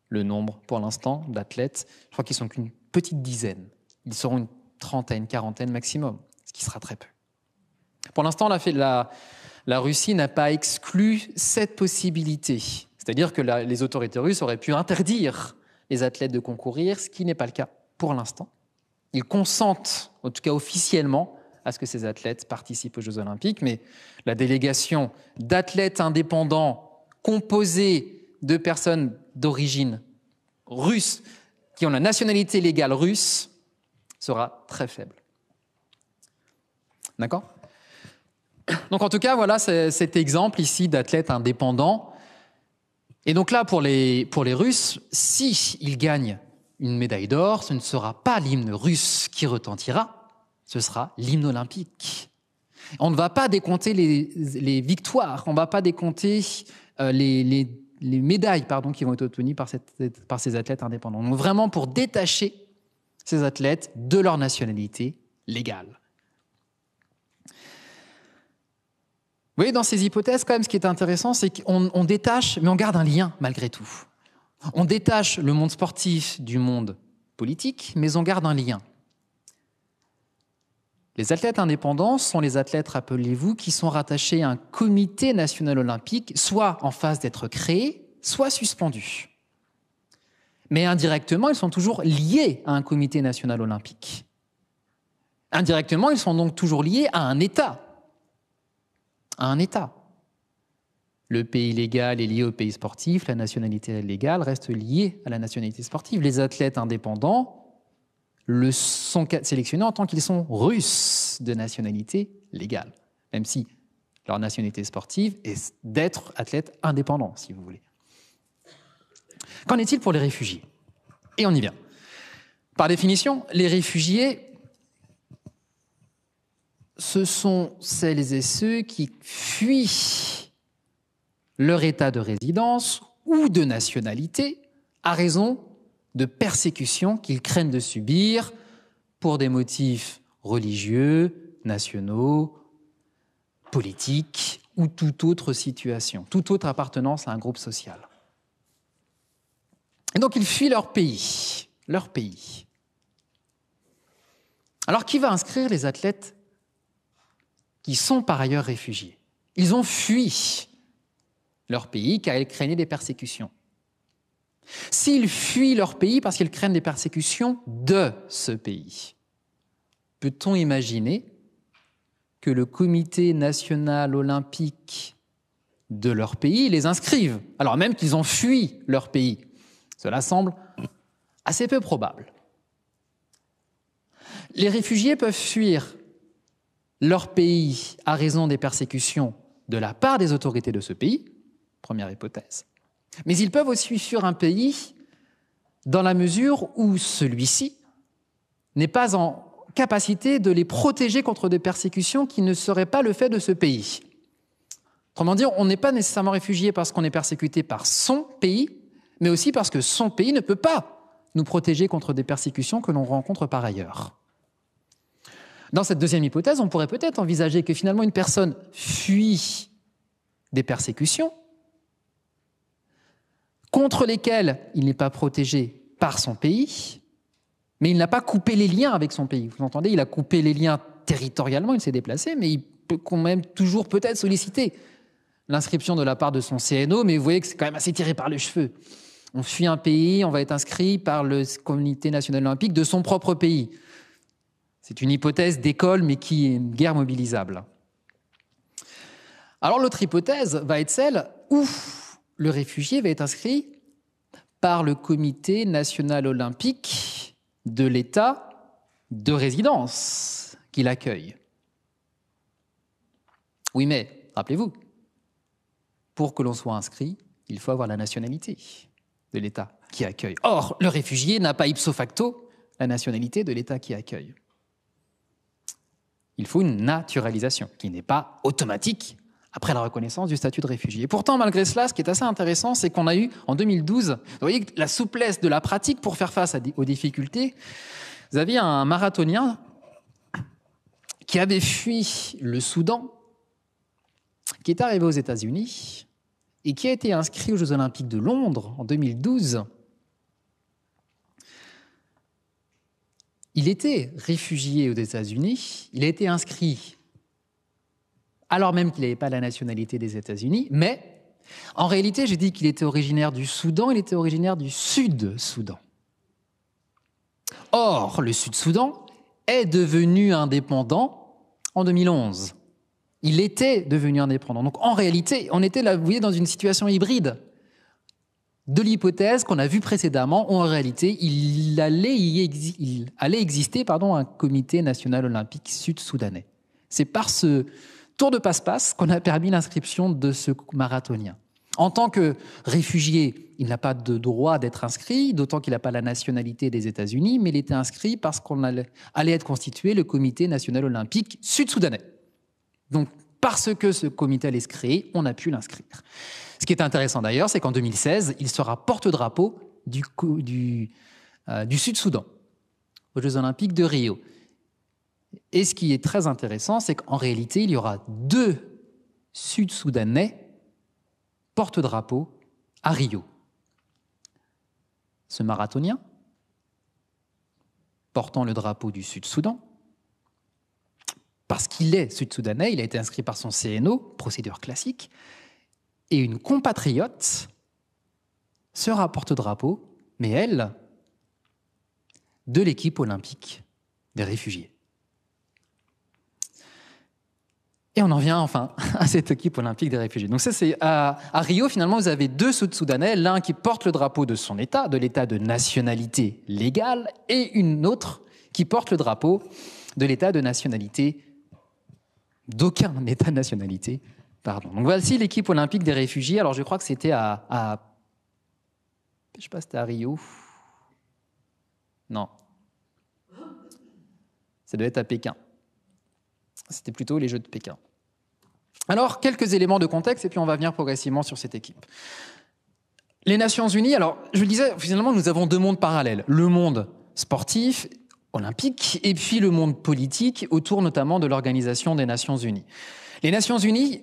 le nombre, pour l'instant, d'athlètes. Je crois qu'ils ne sont qu'une petite dizaine. Ils seront une trentaine, quarantaine maximum, ce qui sera très peu. Pour l'instant, la Russie n'a pas exclu cette possibilité. C'est-à-dire que les autorités russes auraient pu interdire les athlètes de concourir, ce qui n'est pas le cas pour l'instant. Ils consentent, en tout cas officiellement, à ce que ces athlètes participent aux Jeux olympiques, mais la délégation d'athlètes indépendants composée de personnes d'origine russe, qui ont la nationalité légale russe, sera très faible. D'accord ? Donc en tout cas, voilà cet exemple ici d'athlètes indépendants. Et donc là, pour les Russes, s'ils gagnent une médaille d'or, ce ne sera pas l'hymne russe qui retentira, ce sera l'hymne olympique. On ne va pas décompter les victoires, on ne va pas décompter les médailles qui vont être obtenues par ces athlètes indépendants. Donc vraiment pour détacher ces athlètes de leur nationalité légale. Vous voyez, dans ces hypothèses, quand même, ce qui est intéressant, c'est qu'on détache, mais on garde un lien malgré tout. On détache le monde sportif du monde politique, mais on garde un lien. Les athlètes indépendants sont les athlètes, rappelez-vous, qui sont rattachés à un comité national olympique, soit en phase d'être créé, soit suspendu. Mais indirectement, ils sont toujours liés à un comité national olympique. Indirectement, ils sont donc toujours liés à un État. Le pays légal est lié au pays sportif, la nationalité légale reste liée à la nationalité sportive. Les athlètes indépendants sont sélectionnés en tant qu'ils sont russes de nationalité légale, même si leur nationalité sportive est d'être athlètes indépendants, si vous voulez. Qu'en est-il pour les réfugiés? Et on y vient. Par définition, les réfugiés, ce sont celles et ceux qui fuient leur état de résidence ou de nationalité à raison de persécutions qu'ils craignent de subir pour des motifs religieux, nationaux, politiques ou toute autre situation, toute autre appartenance à un groupe social. Et donc ils fuient leur pays. Alors qui va inscrire les athlètes qui sont par ailleurs réfugiés? Ils ont fui leur pays car ils craignaient des persécutions. S'ils fuient leur pays parce qu'ils craignent des persécutions de ce pays, peut-on imaginer que le comité national olympique de leur pays les inscrive, alors même qu'ils ont fui leur pays? Cela semble assez peu probable. Les réfugiés peuvent fuir leur pays à raison des persécutions de la part des autorités de ce pays, première hypothèse. Mais ils peuvent aussi fuir un pays dans la mesure où celui-ci n'est pas en capacité de les protéger contre des persécutions qui ne seraient pas le fait de ce pays. Autrement dit, on n'est pas nécessairement réfugié parce qu'on est persécuté par son pays, mais aussi parce que son pays ne peut pas nous protéger contre des persécutions que l'on rencontre par ailleurs. Dans cette deuxième hypothèse, on pourrait peut-être envisager que finalement une personne fuit des persécutions contre lesquelles il n'est pas protégé par son pays, mais il n'a pas coupé les liens avec son pays. Vous entendez, il a coupé les liens territorialement, il s'est déplacé, mais il peut quand même toujours peut-être solliciter l'inscription de la part de son CNO, mais vous voyez que c'est quand même assez tiré par les cheveux. On fuit un pays, on va être inscrit par le comité national olympique de son propre pays. C'est une hypothèse d'école, mais qui est une guerre mobilisable. Alors l'autre hypothèse va être celle où le réfugié va être inscrit par le Comité national olympique de l'État de résidence qui l'accueille. Oui, mais rappelez-vous, pour que l'on soit inscrit, il faut avoir la nationalité de l'État qui accueille. Or, le réfugié n'a pas ipso facto la nationalité de l'État qui accueille. Il faut une naturalisation qui n'est pas automatique après la reconnaissance du statut de réfugié. Et pourtant, malgré cela, ce qui est assez intéressant, c'est qu'on a eu, en 2012, vous voyez, la souplesse de la pratique pour faire face aux difficultés. Vous aviez un marathonien qui avait fui le Soudan, qui est arrivé aux États-Unis et qui a été inscrit aux Jeux Olympiques de Londres en 2012. Il était réfugié aux États-Unis, il a été inscrit alors même qu'il n'avait pas la nationalité des États-Unis, mais en réalité, j'ai dit qu'il était originaire du Soudan, il était originaire du Sud-Soudan. Or, le Sud-Soudan est devenu indépendant en 2011. Il était devenu indépendant. Donc, en réalité, on était là, vous voyez, dans une situation hybride de l'hypothèse qu'on a vue précédemment, où en réalité, il allait exister un comité national olympique sud-soudanais. C'est par ce tour de passe-passe qu'on a permis l'inscription de ce marathonien. En tant que réfugié, il n'a pas de droit d'être inscrit, d'autant qu'il n'a pas la nationalité des États-Unis, mais il était inscrit parce qu'on allait être constitué le comité national olympique sud-soudanais. Donc, parce que ce comité allait se créer, on a pu l'inscrire. Ce qui est intéressant d'ailleurs, c'est qu'en 2016, il sera porte-drapeau du Sud-Soudan aux Jeux Olympiques de Rio. Et ce qui est très intéressant, c'est qu'en réalité, il y aura 2 Sud-Soudanais porte-drapeau à Rio. Ce marathonien, portant le drapeau du Sud-Soudan, parce qu'il est sud-soudanais, il a été inscrit par son CNO, procédure classique, et une compatriote sera porte-drapeau, mais elle, de l'équipe olympique des réfugiés. Et on en vient enfin à cette équipe olympique des réfugiés. Donc ça, c'est à Rio, finalement, vous avez 2 Sud-Soudanais, l'un qui porte le drapeau de son État, de l'État de nationalité légale, et une autre qui porte le drapeau de l'État de nationalité d'aucun État de nationalité. Pardon. Donc voici l'équipe olympique des réfugiés. Alors je crois que c'était je ne sais pas si c'était à Rio. Non. Ça devait être à Pékin. C'était plutôt les Jeux de Pékin. Alors, quelques éléments de contexte, et puis on va venir progressivement sur cette équipe. Les Nations Unies, alors, je le disais, finalement, nous avons 2 mondes parallèles. Le monde sportif, olympique, et puis le monde politique, autour notamment de l'Organisation des Nations Unies. Les Nations Unies,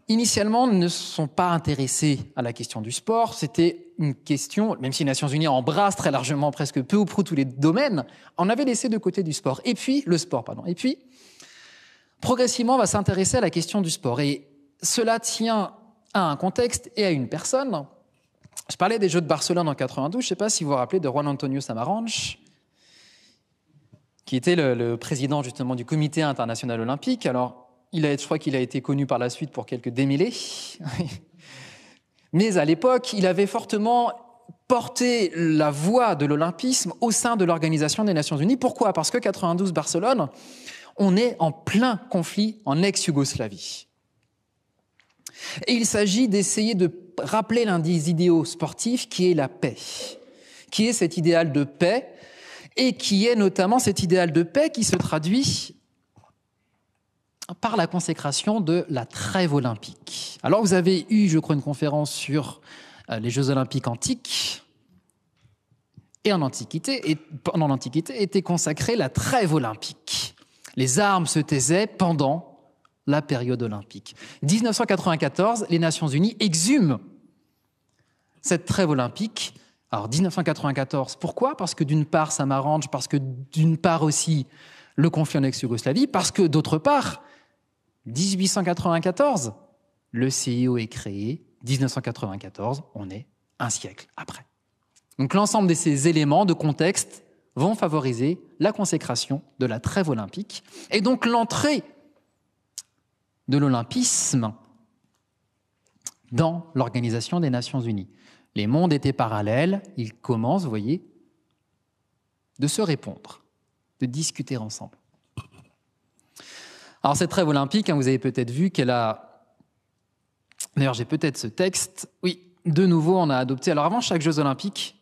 initialement, ne sont pas intéressées à la question du sport. C'était une question, même si les Nations Unies embrassent très largement, presque peu ou prou tous les domaines, on avait laissé de côté du sport. Et puis, Et puis, progressivement, on va s'intéresser à la question du sport. Et cela tient à un contexte et à une personne. Je parlais des Jeux de Barcelone en 92. Je ne sais pas si vous vous rappelez de Juan Antonio Samaranch, qui était le président justement du Comité international olympique. Alors, je crois qu'il a été connu par la suite pour quelques démêlés. Mais à l'époque, il avait fortement porté la voix de l'olympisme au sein de l'Organisation des Nations Unies. Pourquoi ? Parce que 92 Barcelone, on est en plein conflit en ex-Yougoslavie. Et il s'agit d'essayer de rappeler l'un des idéaux sportifs qui est la paix, qui est cet idéal de paix, et qui est notamment cet idéal de paix qui se traduit par la consécration de la trêve olympique. Alors vous avez eu, je crois, une conférence sur les Jeux olympiques antiques, et en Antiquité, pendant l'Antiquité, était consacrée la trêve olympique. Les armes se taisaient pendant la période olympique. 1994, les Nations Unies exhument cette trêve olympique. Alors 1994, pourquoi ? Parce que d'une part, ça m'arrange, parce que d'une part aussi, le conflit en ex-Yougoslavie, parce que d'autre part, 1894, le CIO est créé, 1994, on est un siècle après. Donc l'ensemble de ces éléments de contexte vont favoriser la consécration de la trêve olympique et donc l'entrée de l'olympisme dans l'Organisation des Nations Unies. Les mondes étaient parallèles, ils commencent, vous voyez, de se répondre, de discuter ensemble. Alors cette trêve olympique, vous avez peut-être vu qu'elle a... D'ailleurs, j'ai peut-être ce texte. Oui, de nouveau, on a adopté... Alors avant chaque Jeux olympiques,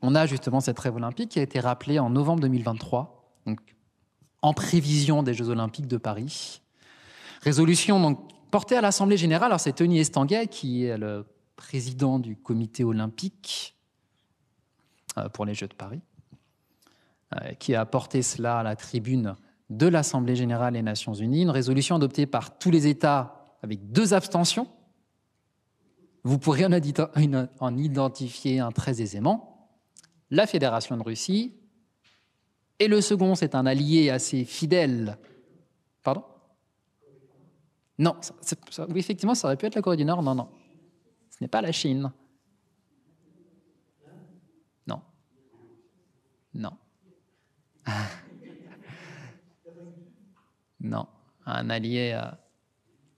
on a justement cette trêve olympique qui a été rappelée en novembre 2023, donc en prévision des Jeux olympiques de Paris. Résolution donc, portée à l'Assemblée générale. Alors c'est Tony Estanguet qui est le président du comité olympique pour les Jeux de Paris, qui a porté cela à la tribune de l'Assemblée générale des Nations unies. Une résolution adoptée par tous les États avec 2 abstentions. Vous pourrez en identifier un très aisément. La Fédération de Russie. Et le second, c'est un allié assez fidèle. Pardon ? Non, oui, effectivement, ça aurait pu être la Corée du Nord. Non, non. Ce n'est pas la Chine. Non. Non. Non. Un allié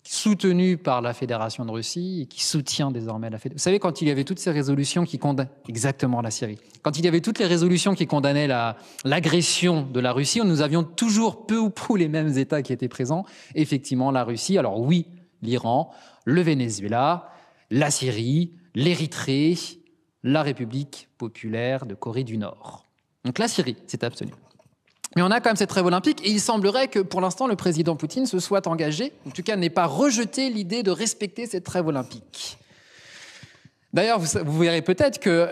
soutenu par la Fédération de Russie et qui soutient désormais la Fédération. Vous savez, quand il y avait toutes ces résolutions qui condamnaient... Exactement, la Syrie. Quand il y avait toutes les résolutions qui condamnaient l'agression de la Russie, nous avions toujours peu ou prou les mêmes États qui étaient présents. Effectivement, la Russie, alors oui, l'Iran, le Venezuela, la Syrie, l'Érythrée, la République populaire de Corée du Nord. Donc la Syrie, c'est absolu. Mais on a quand même cette trêve olympique et il semblerait que pour l'instant le président Poutine se soit engagé, en tout cas n'ait pas rejeté l'idée de respecter cette trêve olympique. D'ailleurs, vous verrez peut-être que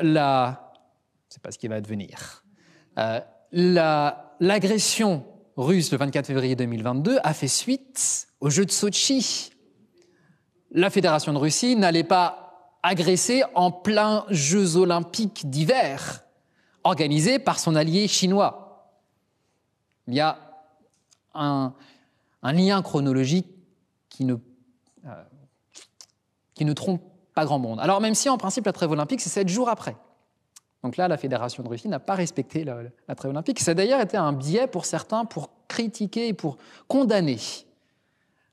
c'est pas ce qui va advenir, l'agression russe le 24 février 2022 a fait suite aux Jeux de Sotchi. La Fédération de Russie n'allait pas agresser en plein Jeux olympiques d'hiver, organisés par son allié chinois. Il y a un lien chronologique qui ne trompe pas grand monde. Alors même si en principe la trêve olympique c'est 7 jours après. Donc là la Fédération de Russie n'a pas respecté la trêve olympique. Ça a d'ailleurs été un biais pour certains pour critiquer et pour condamner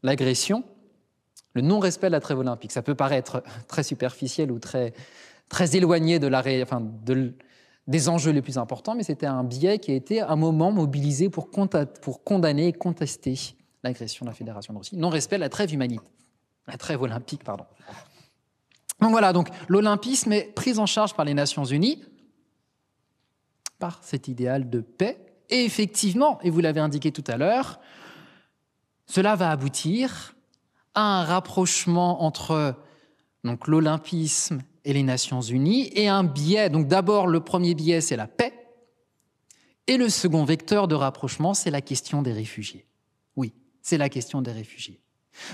l'agression, le non-respect de la trêve olympique. Ça peut paraître très superficiel ou très éloigné des enjeux les plus importants, mais c'était un biais qui a été à un moment mobilisé pour condamner et contester l'agression de la Fédération de Russie. Non-respect de la trêve olympique, pardon. Donc voilà, donc l'olympisme est pris en charge par les Nations Unies, par cet idéal de paix. Et effectivement, et vous l'avez indiqué tout à l'heure, cela va aboutir à un rapprochement entre donc, l'olympisme et les Nations Unies, et un biais. Donc d'abord, le premier biais, c'est la paix, et le second vecteur de rapprochement, c'est la question des réfugiés. Oui, c'est la question des réfugiés.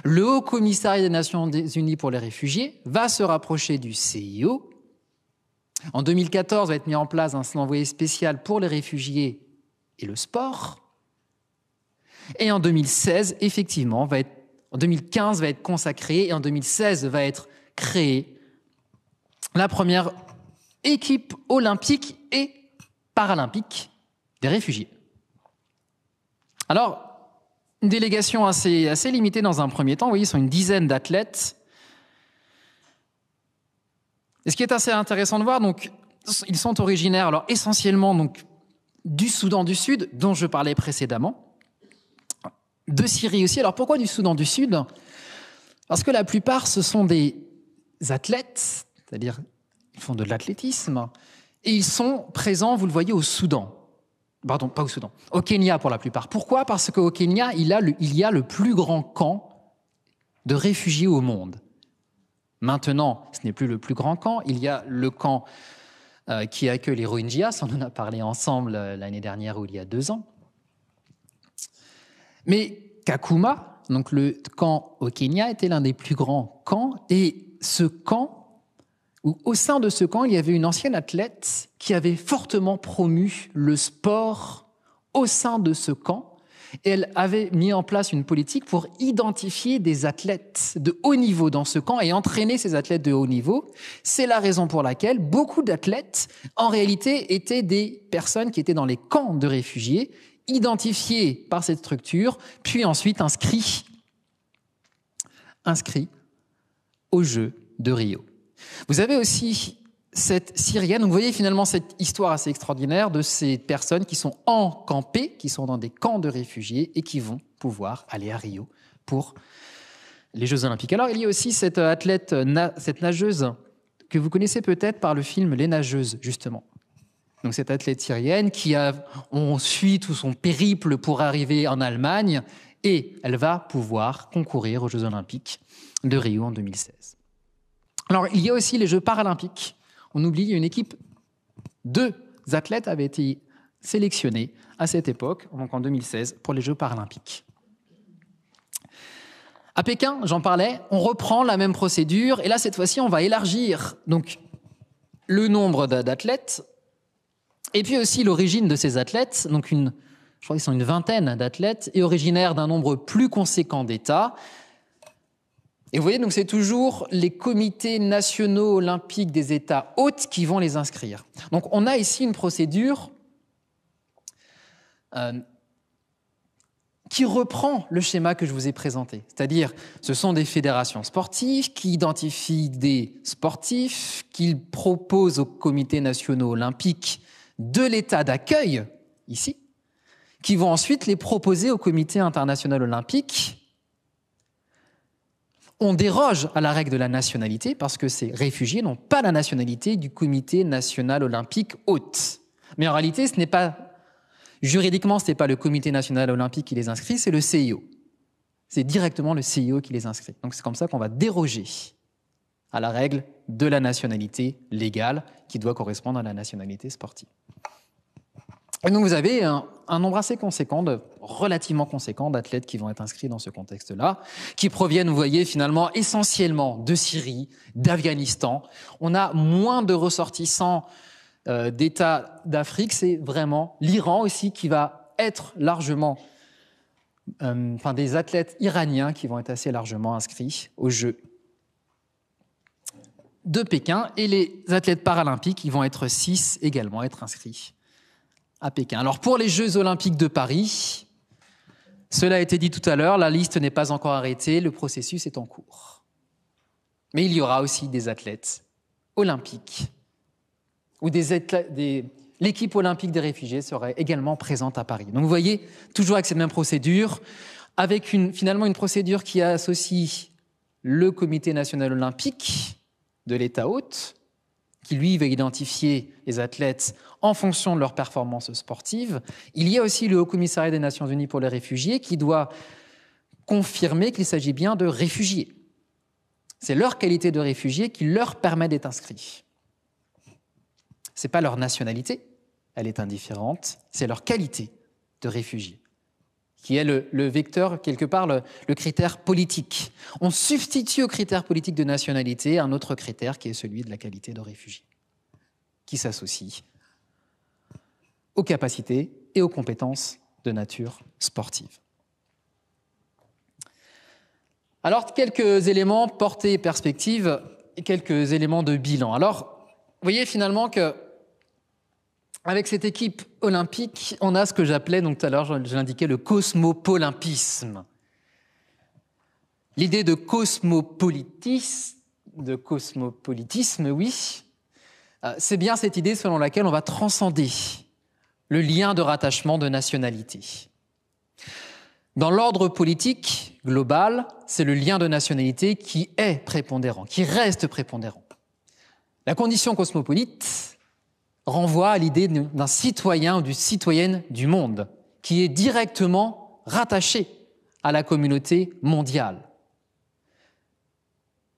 Le Haut Commissariat des Nations Unies pour les réfugiés va se rapprocher du CIO. En 2014, va être mis en place un envoyé spécial pour les réfugiés et le sport. Et en 2016, effectivement, en 2015 va être consacré, et en 2016 va être créée la première équipe olympique et paralympique des réfugiés. Alors, une délégation assez limitée dans un premier temps. Vous voyez, ils sont une dizaine d'athlètes. Et ce qui est assez intéressant de voir, donc, ils sont originaires, alors essentiellement donc, du Soudan du Sud, dont je parlais précédemment, de Syrie aussi. Alors pourquoi du Soudan du Sud ? Parce que la plupart, ce sont des athlètes, c'est-à-dire ils font de l'athlétisme, et ils sont présents, vous le voyez, au Soudan. Pardon, pas au Soudan, au Kenya pour la plupart. Pourquoi ? Parce qu'au Kenya, il y a le plus grand camp de réfugiés au monde. Maintenant, ce n'est plus le plus grand camp, il y a le camp qui accueille les Rohingyas, on en a parlé ensemble l'année dernière ou il y a 2 ans. Mais Kakuma, donc le camp au Kenya, était l'un des plus grands camps, et ce camp, au sein de ce camp, il y avait une ancienne athlète qui avait fortement promu le sport au sein de ce camp. Et elle avait mis en place une politique pour identifier des athlètes de haut niveau dans ce camp et entraîner ces athlètes de haut niveau. C'est la raison pour laquelle beaucoup d'athlètes, en réalité, étaient des personnes qui étaient dans les camps de réfugiés, identifiés par cette structure, puis ensuite inscrits aux Jeux de Rio. Vous avez aussi cette Syrienne, donc vous voyez finalement cette histoire assez extraordinaire de ces personnes qui sont encampées, qui sont dans des camps de réfugiés et qui vont pouvoir aller à Rio pour les Jeux Olympiques. Alors il y a aussi cette athlète, cette nageuse que vous connaissez peut-être par le film Les Nageuses, justement. Donc cette athlète syrienne on suit tout son périple pour arriver en Allemagne et elle va pouvoir concourir aux Jeux Olympiques de Rio en 2016. Alors il y a aussi les Jeux Paralympiques. On oublie une équipe, 2 athlètes avaient été sélectionnés à cette époque, donc en 2016, pour les Jeux Paralympiques. À Pékin, j'en parlais, on reprend la même procédure et là, cette fois-ci, on va élargir donc, le nombre d'athlètes et puis aussi l'origine de ces athlètes. Donc je crois qu'ils sont une vingtaine d'athlètes et originaires d'un nombre plus conséquent d'États. Et vous voyez, donc c'est toujours les comités nationaux olympiques des États hôtes qui vont les inscrire. Donc on a ici une procédure qui reprend le schéma que je vous ai présenté. C'est-à-dire, ce sont des fédérations sportives qui identifient des sportifs, qu'ils proposent aux comités nationaux olympiques de l'État d'accueil, ici, qui vont ensuite les proposer au comité international olympique. On déroge à la règle de la nationalité parce que ces réfugiés n'ont pas la nationalité du comité national olympique hôte. Mais en réalité, juridiquement, ce n'est pas le comité national olympique qui les inscrit, c'est le CIO. C'est directement le CIO qui les inscrit. Donc c'est comme ça qu'on va déroger à la règle de la nationalité légale qui doit correspondre à la nationalité sportive. Et donc vous avez un nombre assez conséquent, relativement conséquent d'athlètes qui vont être inscrits dans ce contexte-là, qui proviennent, vous voyez, finalement, essentiellement de Syrie, d'Afghanistan. On a moins de ressortissants d'États d'Afrique, c'est vraiment l'Iran aussi qui va être largement, des athlètes iraniens qui vont être assez largement inscrits aux Jeux de Pékin. Et les athlètes paralympiques, ils vont être 6 également être inscrits à Pékin. Alors pour les Jeux olympiques de Paris, cela a été dit tout à l'heure, la liste n'est pas encore arrêtée, le processus est en cours. Mais il y aura aussi des athlètes olympiques ou l'équipe olympique des réfugiés serait également présente à Paris. Donc vous voyez, toujours avec cette même procédure, avec finalement une procédure qui associe le comité national olympique de l'État hôte, qui lui va identifier les athlètes en fonction de leurs performances sportives. Il y a aussi le Haut-Commissariat des Nations Unies pour les réfugiés qui doit confirmer qu'il s'agit bien de réfugiés. C'est leur qualité de réfugié qui leur permet d'être inscrits. Ce n'est pas leur nationalité, elle est indifférente, c'est leur qualité de réfugié, qui est le vecteur, quelque part, le critère politique. On substitue au critère politique de nationalité un autre critère qui est celui de la qualité de réfugié, qui s'associe aux capacités et aux compétences de nature sportive. Alors, quelques éléments portés perspective et quelques éléments de bilan. Alors, vous voyez finalement que avec cette équipe olympique, on a ce que j'appelais, donc tout à l'heure, je l'indiquais, le cosmopolitisme. L'idée de cosmopolitisme, oui, c'est bien cette idée selon laquelle on va transcender le lien de rattachement de nationalité. Dans l'ordre politique global, c'est le lien de nationalité qui est prépondérant, qui reste prépondérant. La condition cosmopolite renvoie à l'idée d'un citoyen ou d'une citoyenne du monde qui est directement rattaché à la communauté mondiale.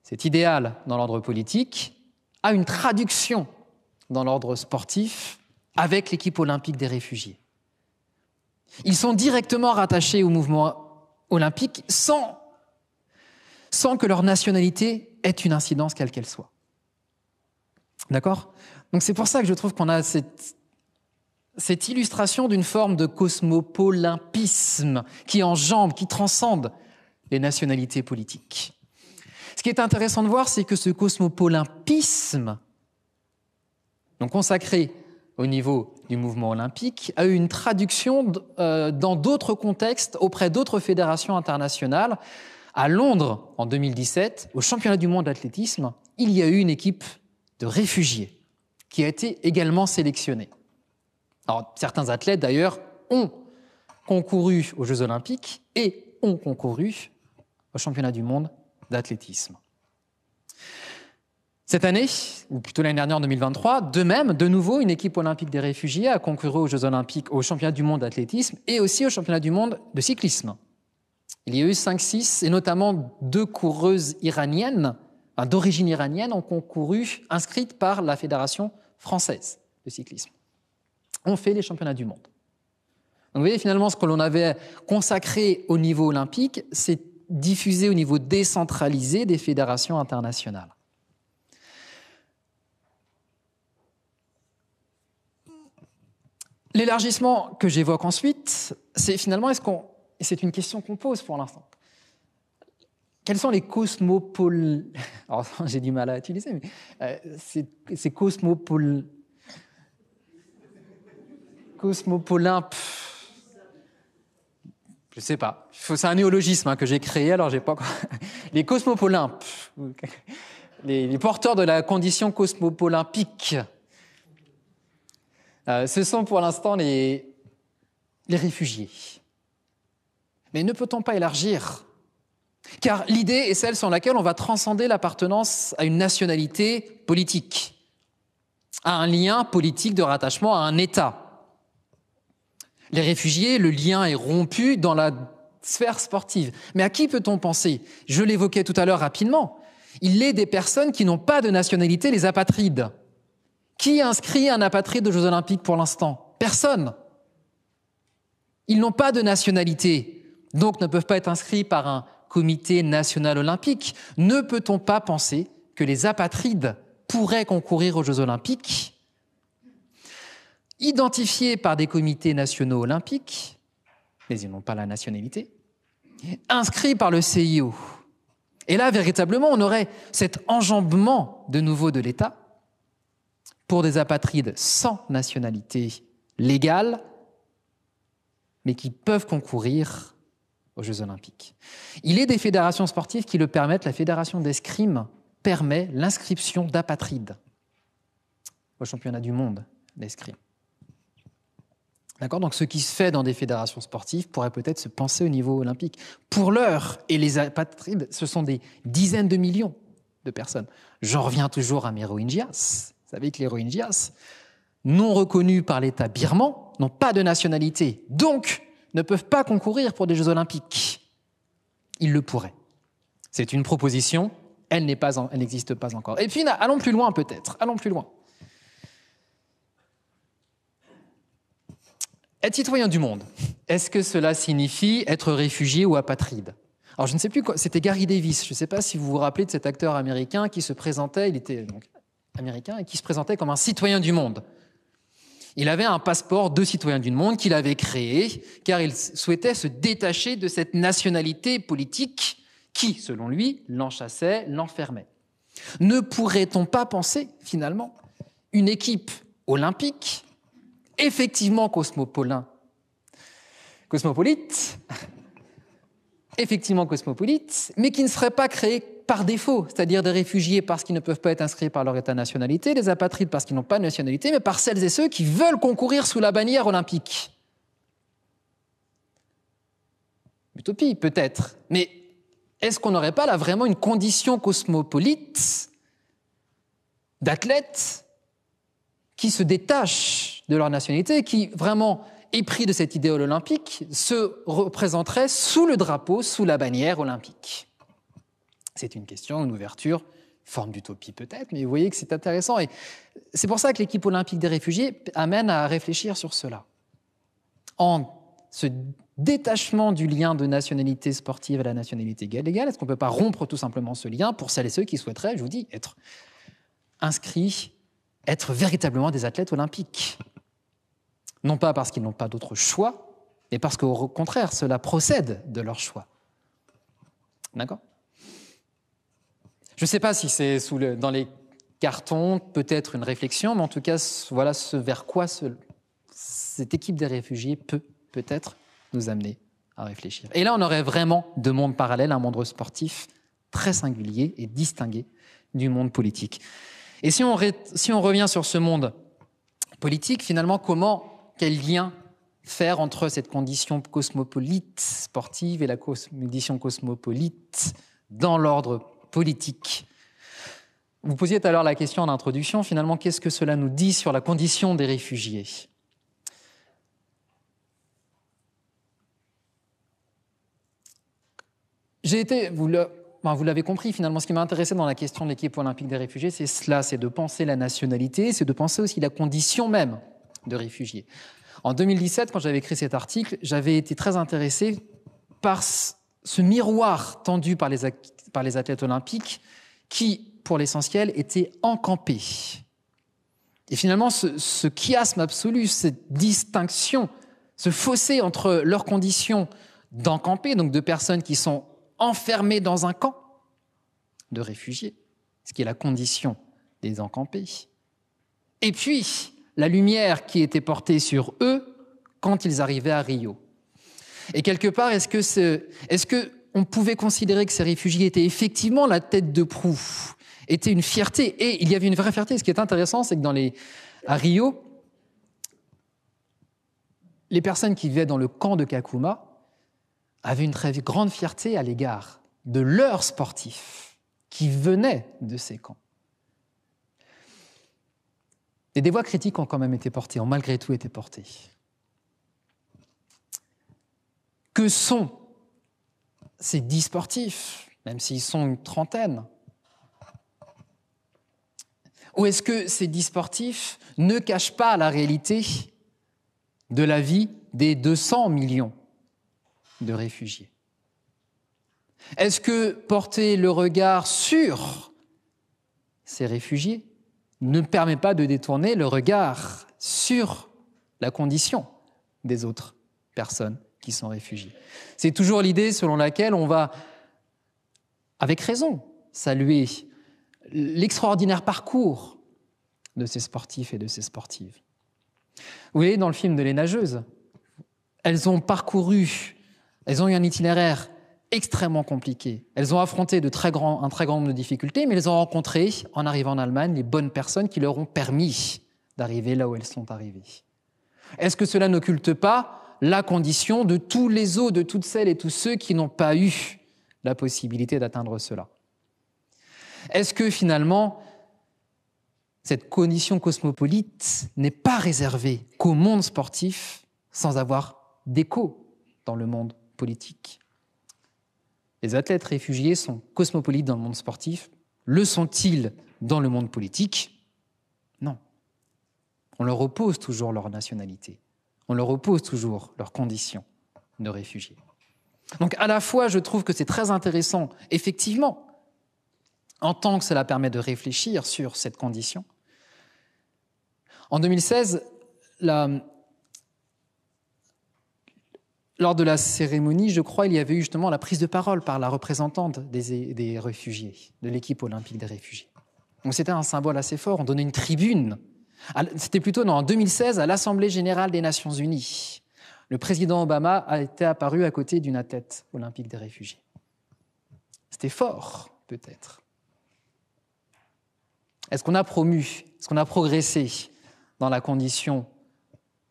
Cet idéal dans l'ordre politique a une traduction dans l'ordre sportif avec l'équipe olympique des réfugiés. Ils sont directement rattachés au mouvement olympique sans que leur nationalité ait une incidence quelle qu'elle soit. D'accord ? Donc c'est pour ça que je trouve qu'on a cette illustration d'une forme de cosmopolimpisme qui enjambe, qui transcende les nationalités politiques. Ce qui est intéressant de voir, c'est que ce cosmopolimpisme, donc consacré au niveau du mouvement olympique, a eu une traduction dans d'autres contextes auprès d'autres fédérations internationales À Londres, en 2017, au championnat du monde d'athlétisme, il y a eu une équipe de réfugiés qui a été également sélectionnée. Alors, certains athlètes, d'ailleurs, ont concouru aux Jeux Olympiques et ont concouru au championnat du monde d'athlétisme. Cette année, ou plutôt l'année dernière en 2023, de même, de nouveau, une équipe olympique des réfugiés a concouru aux Jeux Olympiques, au championnat du monde d'athlétisme et aussi au championnat du monde de cyclisme. Il y a eu 5-6, et notamment 2 coureuses iraniennes, d'origine iranienne, ont concouru, inscrites par la Fédération française de cyclisme. On fait les championnats du monde. Donc vous voyez, finalement, ce que l'on avait consacré au niveau olympique, c'est diffusé au niveau décentralisé des fédérations internationales. L'élargissement que j'évoque ensuite, c'est finalement, c'est une question qu'on pose pour l'instant. Quels sont les cosmopoles... Alors, j'ai du mal à utiliser, mais c'est cosmopolins... Je ne sais pas. C'est un néologisme que j'ai créé, alors j'ai pas... Les cosmopolins, les porteurs de la condition cosmopolimpique. Ce sont pour l'instant les réfugiés. Mais ne peut-on pas élargir ? Car l'idée est celle sur laquelle on va transcender l'appartenance à une nationalité politique, à un lien politique de rattachement à un État. Les réfugiés, le lien est rompu dans la sphère sportive. Mais à qui peut-on penser ? Je l'évoquais tout à l'heure rapidement. Il est des personnes qui n'ont pas de nationalité, les apatrides. Qui inscrit un apatride aux Jeux Olympiques pour l'instant ? Personne. Ils n'ont pas de nationalité, donc ne peuvent pas être inscrits par un comité national olympique. Ne peut-on pas penser que les apatrides pourraient concourir aux Jeux Olympiques, identifiés par des comités nationaux olympiques, mais ils n'ont pas la nationalité, inscrits par le CIO. Et là, véritablement, on aurait cet enjambement de nouveau de l'État pour des apatrides sans nationalité légale, mais qui peuvent concourir aux Jeux Olympiques. Il est des fédérations sportives qui le permettent. La fédération d'escrime permet l'inscription d'apatrides au championnat du monde d'escrime. D'accord ? Donc ce qui se fait dans des fédérations sportives pourrait peut-être se penser au niveau olympique. Pour l'heure, et les apatrides, ce sont des dizaines de millions de personnes. J'en reviens toujours à mes Rohingyas. Vous savez que les Rohingyas, non reconnus par l'État birman, n'ont pas de nationalité, donc ne peuvent pas concourir pour des Jeux Olympiques. Ils le pourraient. C'est une proposition, elle n'existe pas encore. Et puis, allons plus loin peut-être, allons plus loin. Être citoyen du monde, est-ce que cela signifie être réfugié ou apatride ? Alors je ne sais plus, c'était Gary Davis, je ne sais pas si vous vous rappelez de cet acteur américain qui se présentait, il était donc américain, et qui se présentait comme un citoyen du monde. Il avait un passeport de citoyen du monde qu'il avait créé, car il souhaitait se détacher de cette nationalité politique qui, selon lui, l'enchassait, l'enfermait. Ne pourrait-on pas penser, finalement, une équipe olympique, effectivement cosmopolite, mais qui ne serait pas créée par défaut, c'est-à-dire des réfugiés parce qu'ils ne peuvent pas être inscrits par leur État nationalité, des apatrides parce qu'ils n'ont pas de nationalité, mais par celles et ceux qui veulent concourir sous la bannière olympique. Utopie, peut-être, mais est-ce qu'on n'aurait pas là vraiment une condition cosmopolite d'athlètes qui se détachent de leur nationalité, qui vraiment, épris de cette idéal olympique, se représenteraient sous le drapeau, sous la bannière olympique ? C'est une question, une ouverture, forme d'utopie peut-être, mais vous voyez que c'est intéressant. Et c'est pour ça que l'équipe olympique des réfugiés amène à réfléchir sur cela. En ce détachement du lien de nationalité sportive à la nationalité légale, est-ce qu'on ne peut pas rompre tout simplement ce lien pour celles et ceux qui souhaiteraient, je vous dis, être inscrits, être véritablement des athlètes olympiques ? Non pas parce qu'ils n'ont pas d'autre choix, mais parce qu'au contraire, cela procède de leur choix. D'accord ? Je ne sais pas si c'est dans les cartons, peut-être une réflexion, mais en tout cas, voilà ce vers quoi cette équipe des réfugiés peut peut-être nous amener à réfléchir. Et là, on aurait vraiment deux mondes parallèles, un monde sportif très singulier et distingué du monde politique. Et si on revient sur ce monde politique, finalement, quel lien faire entre cette condition cosmopolite sportive et la condition cosmopolite dans l'ordre politique? Vous posiez tout à l'heure la question en introduction, finalement, qu'est-ce que cela nous dit sur la condition des réfugiés? Vous l'avez compris, finalement, ce qui m'a intéressé dans la question de l'équipe olympique des réfugiés, c'est cela, c'est de penser la nationalité, c'est de penser aussi la condition même de réfugiés. En 2017, quand j'avais écrit cet article, j'avais été très intéressé par ce miroir tendu par les athlètes olympiques qui, pour l'essentiel, étaient encampés. Et finalement, ce chiasme absolu, cette distinction, ce fossé entre leurs conditions d'encampés, donc de personnes qui sont enfermées dans un camp de réfugiés, ce qui est la condition des encampés, et puis la lumière qui était portée sur eux quand ils arrivaient à Rio. Et quelque part, est-ce que on pouvait considérer que ces réfugiés étaient effectivement la tête de proue, étaient une fierté, et il y avait une vraie fierté. Ce qui est intéressant, c'est que à Rio, les personnes qui vivaient dans le camp de Kakuma avaient une très grande fierté à l'égard de leurs sportifs qui venaient de ces camps. Et des voix critiques ont quand même été portées, ont malgré tout été portées. Que sont ces 10 sportifs, même s'ils sont une trentaine? Ou est-ce que ces 10 sportifs ne cachent pas la réalité de la vie des 200 millions de réfugiés? Est-ce que porter le regard sur ces réfugiés ne permet pas de détourner le regard sur la condition des autres personnes qui sont réfugiés? C'est toujours l'idée selon laquelle on va, avec raison, saluer l'extraordinaire parcours de ces sportifs et de ces sportives. Vous voyez, dans le film de Les Nageuses, elles ont eu un itinéraire extrêmement compliqué. Elles ont affronté un très grand nombre de difficultés, mais elles ont rencontré, en arrivant en Allemagne, les bonnes personnes qui leur ont permis d'arriver là où elles sont arrivées. Est-ce que cela n'occulte pas la condition de tous les autres, de toutes celles et tous ceux qui n'ont pas eu la possibilité d'atteindre cela? Est-ce que finalement, cette condition cosmopolite n'est pas réservée qu'au monde sportif sans avoir d'écho dans le monde politique? Les athlètes réfugiés sont cosmopolites dans le monde sportif. Le sont-ils dans le monde politique? Non. On leur oppose toujours leur nationalité. On leur oppose toujours leurs conditions de réfugiés. Donc à la fois, je trouve que c'est très intéressant, effectivement, en tant que cela permet de réfléchir sur cette condition. En 2016, lors de la cérémonie, je crois, il y avait eu justement la prise de parole par la représentante des réfugiés, de l'équipe olympique des réfugiés. Donc c'était un symbole assez fort, on donnait une tribune. C'était plutôt en 2016 à l'Assemblée générale des Nations unies. Le président Obama a été apparu à côté d'une athlète olympique des réfugiés. C'était fort, peut-être. Est-ce qu'on a progressé dans la condition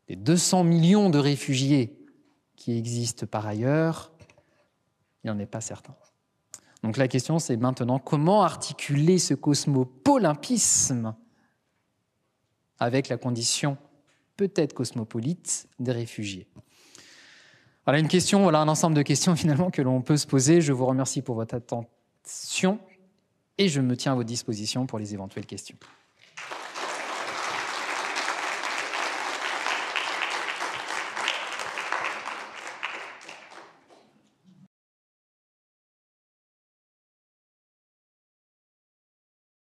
des 200 millions de réfugiés qui existent par ailleurs? Il n'en est pas certain. Donc la question, c'est maintenant comment articuler ce cosmopolimpisme avec la condition peut-être cosmopolite des réfugiés. Voilà une question, voilà un ensemble de questions finalement que l'on peut se poser. Je vous remercie pour votre attention et je me tiens à votre disposition pour les éventuelles questions.